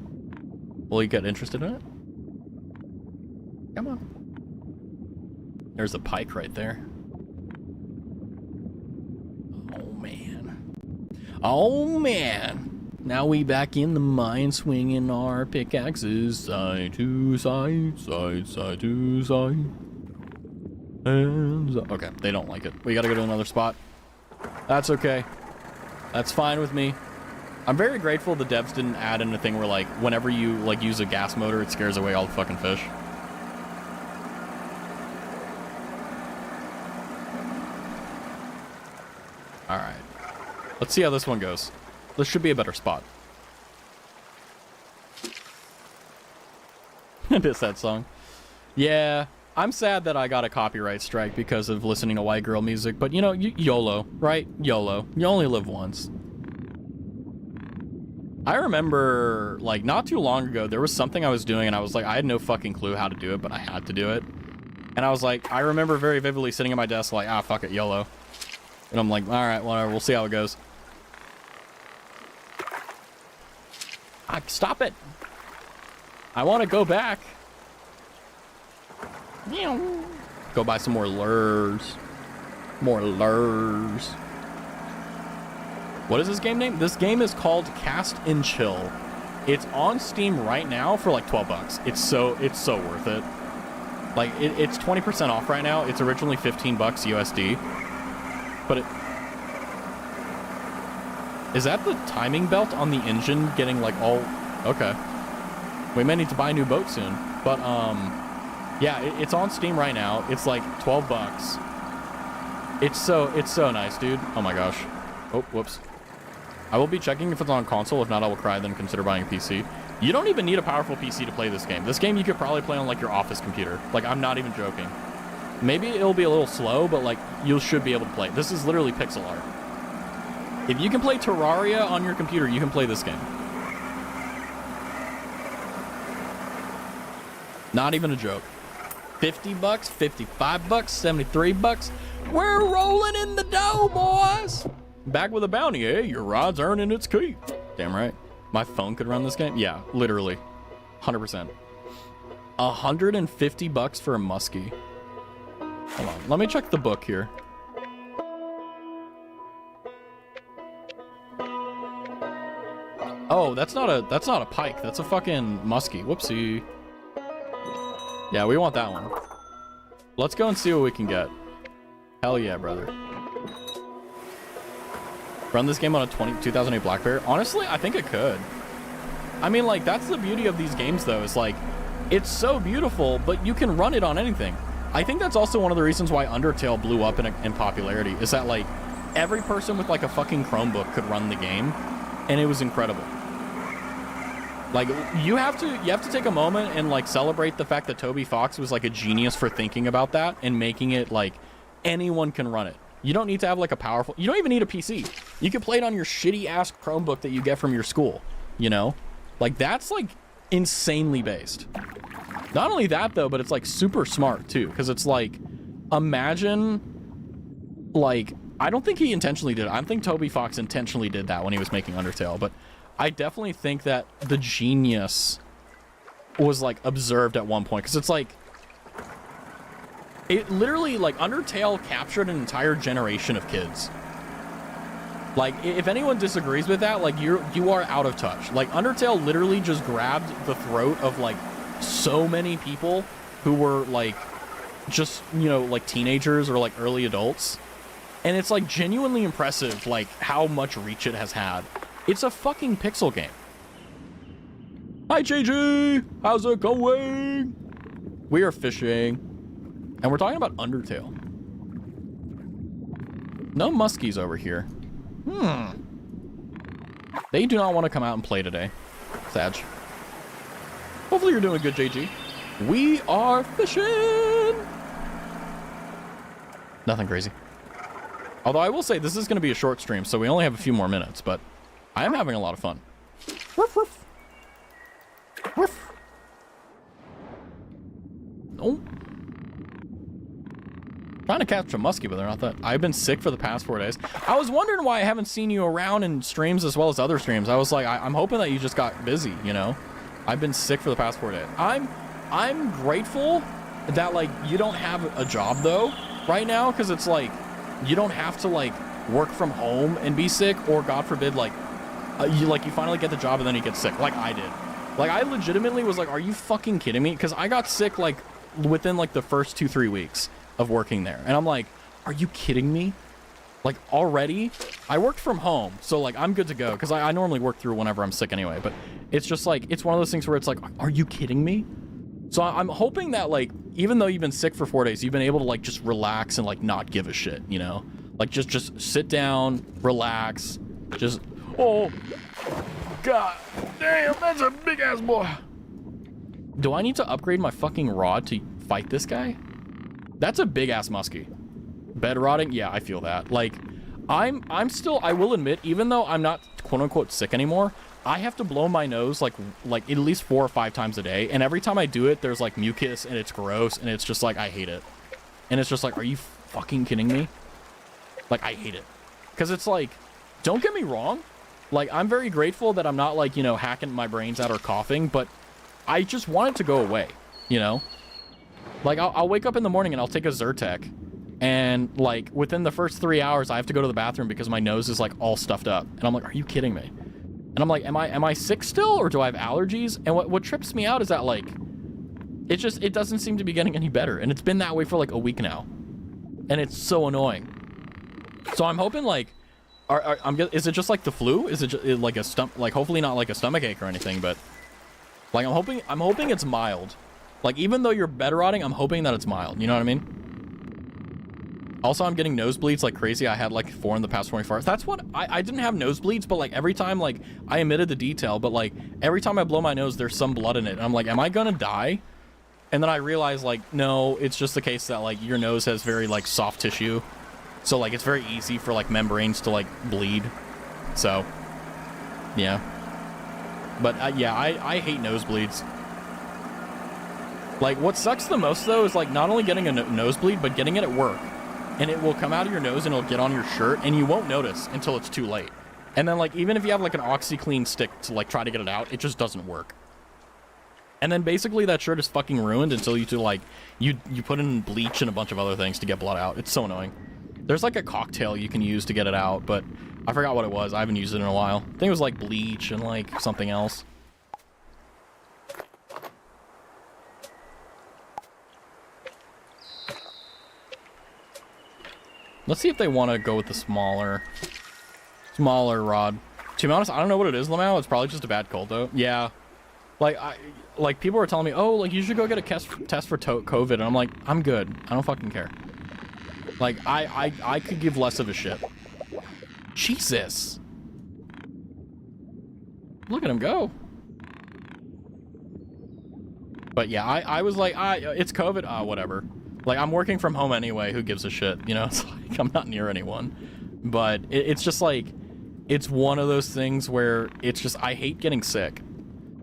Will you get interested in it? Come on. There's a pike right there. Oh, man. Oh, man. Now we back in the mine, swinging our pickaxes side to side, side to side. And okay, they don't like it. We gotta go to another spot. That's okay. That's fine with me. I'm very grateful the devs didn't add in a thing where, like, whenever you, like, use a gas motor, it scares away all the fucking fish. Alright. Let's see how this one goes. This should be a better spot. I miss that song. Yeah, I'm sad that I got a copyright strike because of listening to white girl music, but, you know, YOLO, right? YOLO. You only live once. I remember, like, not too long ago, there was something I was doing, and I was like, I had no fucking clue how to do it, but I had to do it. And I was like, I remember very vividly sitting at my desk like, ah, fuck it, YOLO. And I'm like, all right, whatever, we'll see how it goes. Ah, stop it. I want to go back. Go buy some more lures. More lures. What is this game name? This game is called Cast and Chill. It's on Steam right now for like 12 bucks. It's so worth it. Like it's 20% off right now. It's originally 15 bucks USD. But is that the timing belt on the engine getting like all okay. We may need to buy a new boat soon. But yeah, it's on Steam right now. It's like 12 bucks. It's so nice, dude. Oh my gosh. Oh, whoops. I will be checking if it's on console. If not, I will cry, then consider buying a PC. You don't even need a powerful PC to play this game. This game you could probably play on like your office computer. Like, I'm not even joking. Maybe it'll be a little slow, but like you should be able to play it. This is literally pixel art. If you can play Terraria on your computer, you can play this game. Not even a joke. 50 bucks, 55 bucks, 73 bucks. We're rolling in the dough, boys. Back with a bounty, eh? Your rod's earning its keep. Damn right. My phone could run this game? Yeah, literally. 100%. 150 bucks for a muskie. Hold on. Let me check the book here. Oh, that's not a pike. That's a fucking muskie. Whoopsie. Yeah, we want that one. Let's go and see what we can get. Hell yeah, brother. Run this game on a 2008 BlackBerry? Honestly, I think it could. I mean, like, that's the beauty of these games, though, is like, it's so beautiful, but you can run it on anything. I think that's also one of the reasons why Undertale blew up in popularity, is that, like, every person with, like, a fucking Chromebook could run the game, and it was incredible. Like, you have to take a moment and, like, celebrate the fact that Toby Fox was, like, a genius for thinking about that and making it, like, anyone can run it. You don't need to have like a powerful, you don't even need a PC. You can play it on your shitty ass Chromebook that you get from your school, you know? Like that's like insanely based. Not only that though, but it's like super smart too. Cause it's like, imagine like, I don't think he intentionally did it. I think Toby Fox intentionally did that when he was making Undertale, but I definitely think that the genius was like observed at one point. Cause it's like, it literally, like, Undertale captured an entire generation of kids. Like, if anyone disagrees with that, like, you are out of touch. Like, Undertale literally just grabbed the throat of, like, so many people who were, like, just, you know, like, teenagers or, like, early adults. And it's, like, genuinely impressive, like, how much reach it has had. It's a fucking pixel game. Hi, JJ! How's it going? We are fishing. And we're talking about Undertale. No muskies over here. They do not want to come out and play today. Sag. Hopefully you're doing good, JG. We are fishing! Nothing crazy. Although I will say this is going to be a short stream, so we only have a few more minutes, but I am having a lot of fun. Woof, woof. Woof. Oh. Trying to catch a muskie, but they're not that. I've been sick for the past 4 days. I was wondering why I haven't seen you around in streams as well as other streams. I was like, I'm hoping that you just got busy, you know? I've been sick for the past 4 days. I'm grateful that, like, you don't have a job, though, right now, because it's, like, you don't have to, like, work from home and be sick, or, God forbid, like, you finally get the job and then you get sick, like I did. Like, I legitimately was like, are you fucking kidding me? Because I got sick, like, within, like, the first 2-3 weeks of working there. And I'm like, are you kidding me? Like, already? I worked from home, so, like, I'm good to go. Because I normally work through whenever I'm sick anyway. But it's just, like, it's one of those things where it's like, are you kidding me? So I'm hoping that, like, even though you've been sick for 4 days, you've been able to, like, just relax and, like, not give a shit, you know? Like, just sit down, relax, just... Oh, God damn, that's a big-ass boy. Do I need to upgrade my fucking rod to fight this guy? That's a big-ass muskie. Bed rotting? Yeah, I feel that. Like, I'm still, I will admit, even though I'm not quote-unquote sick anymore, I have to blow my nose, like at least 4 or 5 times a day. And every time I do it, there's, like, mucus, and it's gross, and it's just, like, I hate it. And it's just like, are you fucking kidding me? Like, I hate it. Because it's like, don't get me wrong. Like, I'm very grateful that I'm not, like, you know, hacking my brains out or coughing, but I just want it to go away, you know? Like, I'll wake up in the morning and I'll take a Zyrtec, and like within the first 3 hours I have to go to the bathroom because my nose is like all stuffed up, and I'm like, are you kidding me? And I'm like, am I sick still, or do I have allergies? And what trips me out is that like it doesn't seem to be getting any better, and it's been that way for like a week now, and it's so annoying. So I'm hoping like is it just like the flu? Is it just, like a like hopefully not like a stomach ache or anything, but like I'm hoping it's mild. Like, even though you're bed rotting, I'm hoping that it's mild. You know what I mean? Also, I'm getting nosebleeds like crazy. I had like 4 in the past 24 hours. That's what I didn't have nosebleeds, but like every time, like I omitted the detail, but like every time I blow my nose, there's some blood in it. And I'm like, am I gonna die? And then I realized like, no, it's just the case that like your nose has very like soft tissue. So like it's very easy for like membranes to like bleed. So yeah. But yeah, I hate nosebleeds. Like, what sucks the most, though, is, like, not only getting a nosebleed, but getting it at work. And it will come out of your nose and it'll get on your shirt, and you won't notice until it's too late. And then, like, even if you have, like, an OxyClean stick to, like, try to get it out, it just doesn't work. And then, basically, that shirt is fucking ruined until you, you put in bleach and a bunch of other things to get blood out. It's so annoying. There's, like, a cocktail you can use to get it out, but I forgot what it was. I haven't used it in a while. I think it was, like, bleach and, like, something else. Let's see if they want to go with the smaller rod. To be honest, I don't know what it is, Lamau. It's probably just a bad cold, though. Yeah. Like, people were telling me, oh, like, you should go get a test for COVID. And I'm like, I'm good. I don't fucking care. Like, I could give less of a shit. Jesus. Look at him go. But yeah, I was like, it's COVID. Whatever. Like, I'm working from home anyway. Who gives a shit? You know, it's like, I'm not near anyone. But it's just like, it's one of those things where it's just, I hate getting sick.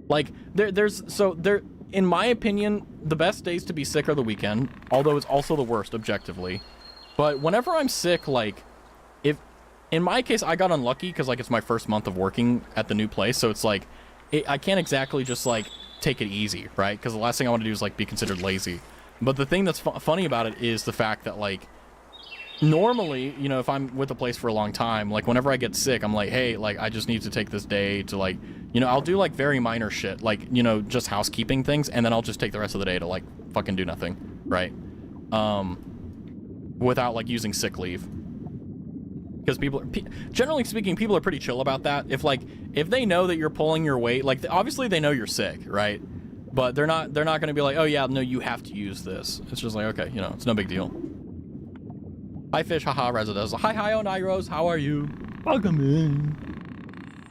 Like, in my opinion, the best days to be sick are the weekend, although it's also the worst objectively. But whenever I'm sick, like, in my case, I got unlucky because, like, it's my first month of working at the new place. So it's like, I can't exactly just, like, take it easy, right? Because the last thing I want to do is, like, be considered lazy. But the thing that's funny about it is the fact that, like, normally, you know, if I'm with a place for a long time, like, whenever I get sick, I'm like, hey, like, I just need to take this day to, like, you know, I'll do, like, very minor shit, like, you know, just housekeeping things, and then I'll just take the rest of the day to, like, fucking do nothing, right? Without, like, using sick leave. Because generally speaking, people are pretty chill about that. If they know that you're pulling your weight, like, obviously they know you're sick, right? But they're not going to be like, oh yeah, no, you have to use this. It's just like, okay, you know, it's no big deal. Hi, Fish. Haha, Reza does. Hi, Onairos. How are you? Welcome in.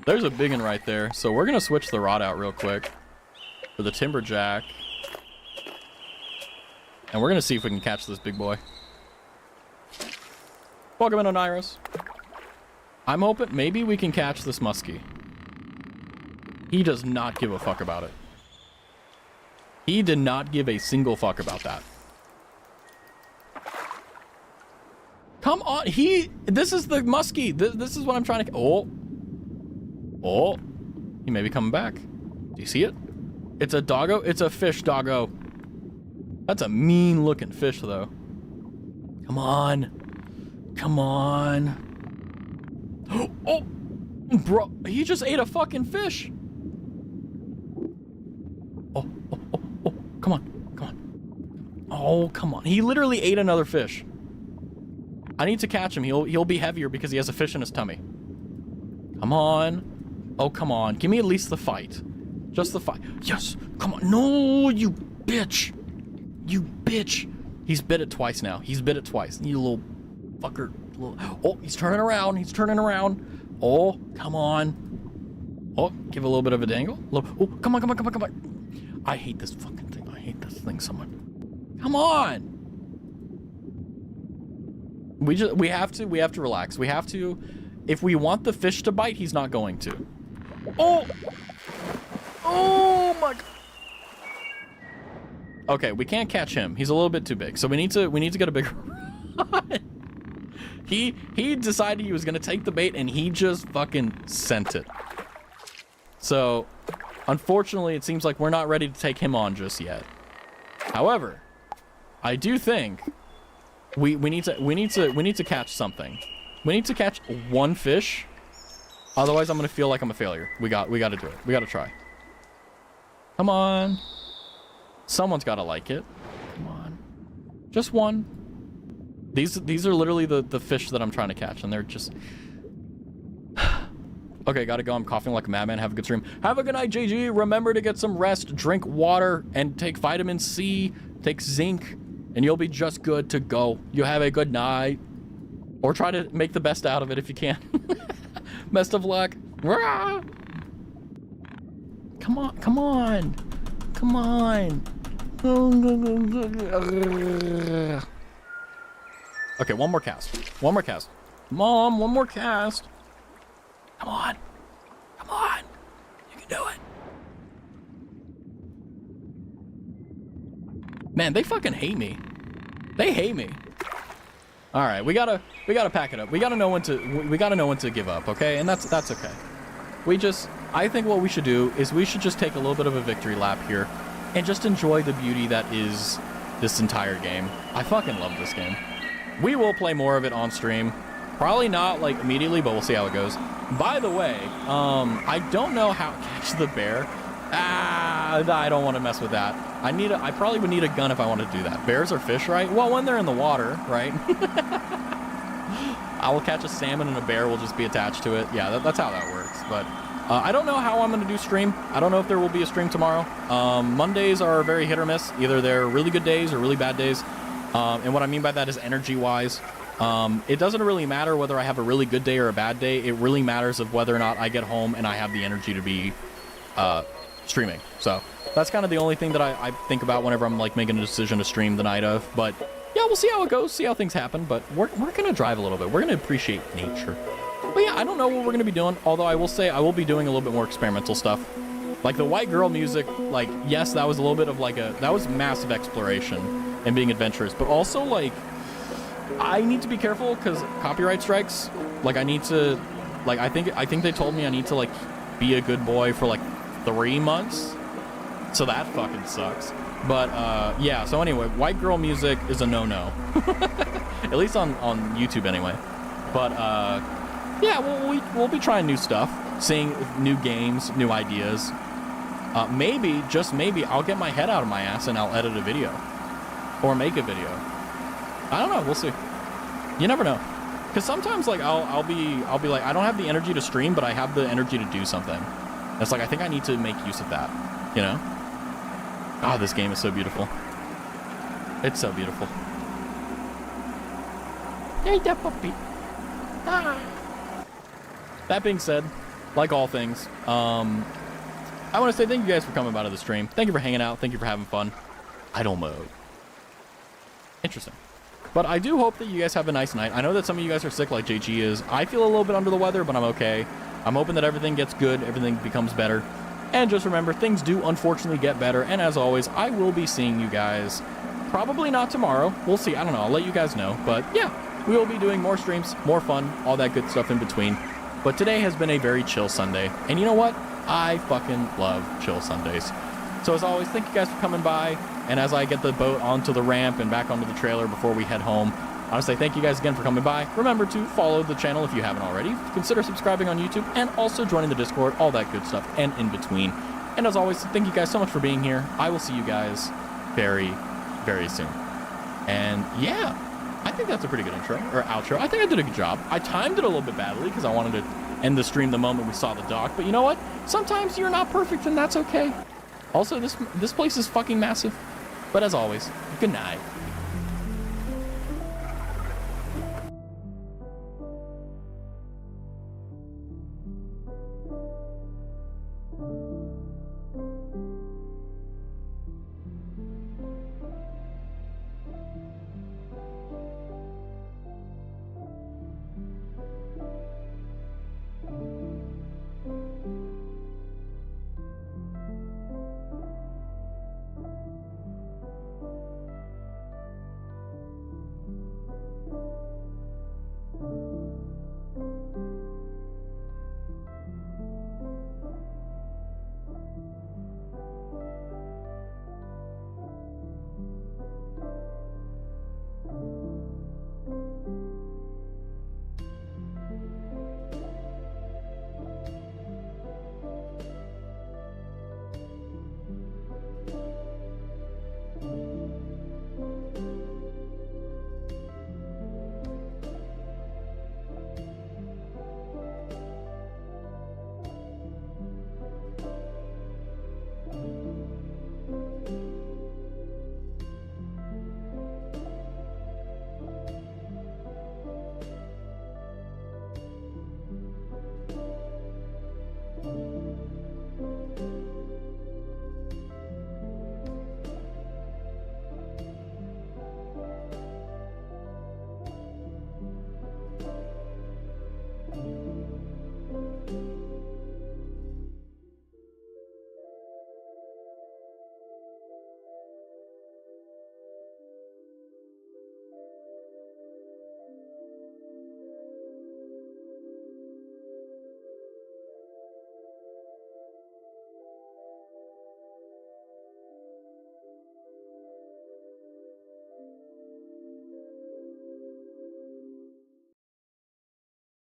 There's a big one right there. So we're going to switch the rod out real quick for the timberjack. And we're going to see if we can catch this big boy. Welcome in, Onairos. I'm hoping maybe we can catch this muskie. He does not give a fuck about it. He did not give a single fuck about that. Come on, this is the muskie. This is what I'm trying to, oh, he may be coming back. Do you see it? It's a doggo, it's a fish doggo. That's a mean looking fish though. Come on. Come on. Oh, bro, he just ate a fucking fish. Oh, come on. Oh, come on. He literally ate another fish. I need to catch him. He'll be heavier because he has a fish in his tummy. Come on. Oh, come on. Give me at least the fight. Just the fight. Yes. Come on. No, you bitch. You bitch. He's bit it twice now. He's bit it twice. You little fucker. Oh, he's turning around. He's turning around. Oh, come on. Oh, give a little bit of a dangle. Oh, come on. I hate this fucking thing. I hate this thing so much. Come on. We have to relax. We have to, if we want the fish to bite, he's not going to. Oh my God. Okay, we can't catch him. He's a little bit too big. So we need to get a bigger rod. He decided he was gonna take the bait and he just fucking sent it. So Unfortunately, it seems like we're not ready to take him on just yet. However, I do think we need to catch something. We need to catch one fish. Otherwise, I'm gonna feel like I'm a failure. We got to do it. We got to try. Come on. Someone's got to like it. Come on. Just one. These are literally the fish that I'm trying to catch, and they're just... Okay, gotta go. I'm coughing like a madman. Have a good stream. Have a good night, JG. Remember to get some rest, drink water, and take vitamin C, take zinc, and you'll be just good to go. You have a good night. Or try to make the best out of it if you can. Best of luck. Come on, come on. Come on. Okay, one more cast. One more cast. Mom, one more cast. Come on. Come on. You can do it. Man, they fucking hate me. They hate me. All right, we gotta pack it up. We gotta know when to give up, okay? And that's okay. I think what we should do is we should just take a little bit of a victory lap here and just enjoy the beauty that is this entire game. I fucking love this game. We will play more of it on stream. Probably not like immediately, but we'll see how it goes. By the way, I don't know how to catch the bear. I don't want to mess with that. I probably would need a gun if I wanted to do that. Bears are fish, right? Well, when they're in the water, right? I will catch a salmon and a bear will just be attached to it. Yeah, that's how that works. But I don't know how I'm going to do stream. I don't know if there will be a stream tomorrow. Mondays are very hit or miss. Either they're really good days or really bad days. And what I mean by that is energy-wise. It doesn't really matter whether I have a really good day or a bad day. It really matters of whether or not I get home and I have the energy to be streaming. So that's kind of the only thing that I think about whenever I'm like making a decision to stream the night of. But yeah, we'll see how it goes, see how things happen. But we're gonna drive a little bit. We're gonna appreciate nature. But yeah, I don't know what we're gonna be doing. Although I will say I will be doing a little bit more experimental stuff. Like the white girl music, like yes, that was a little bit of like that was massive exploration and being adventurous. But also like I need to be careful because copyright strikes. Like I need to, like I think they told me I need to like be a good boy for like 3 months. So that fucking sucks. But yeah, so anyway, white girl music is a no-no. At least on YouTube anyway. But yeah, we'll be trying new stuff, seeing new games, new ideas. Maybe, just maybe, I'll get my head out of my ass and I'll edit a video. Or make a video. I don't know, we'll see. You never know. Because sometimes like I'll be like, I don't have the energy to stream, but I have the energy to do something. And it's like I think I need to make use of that, you know? Oh, this game is so beautiful. It's so beautiful. Hey, that puppy. Ah. That being said, like all things, I want to say thank you guys for coming by to the stream. Thank you for hanging out. Thank you for having fun. Idle mode. Interesting. But I do hope that you guys have a nice night. I know that some of you guys are sick like JG is. I feel a little bit under the weather, but I'm okay. I'm hoping that everything gets good, everything becomes better. And just remember, things do unfortunately get better. And as always, I will be seeing you guys probably not tomorrow. We'll see. I don't know. I'll let you guys know. But yeah, we will be doing more streams, more fun, all that good stuff in between. But today has been a very chill Sunday. And you know what? I fucking love chill Sundays. So as always, thank you guys for coming by. And as I get the boat onto the ramp and back onto the trailer before we head home, I want to say thank you guys again for coming by. Remember to follow the channel if you haven't already. Consider subscribing on YouTube and also joining the Discord, all that good stuff and in between. And as always, thank you guys so much for being here. I will see you guys very, very soon. And yeah, I think that's a pretty good intro or outro. I think I did a good job. I timed it a little bit badly because I wanted to end the stream the moment we saw the dock. But you know what? Sometimes you're not perfect and that's okay. Also, this place is fucking massive. But as always, good night.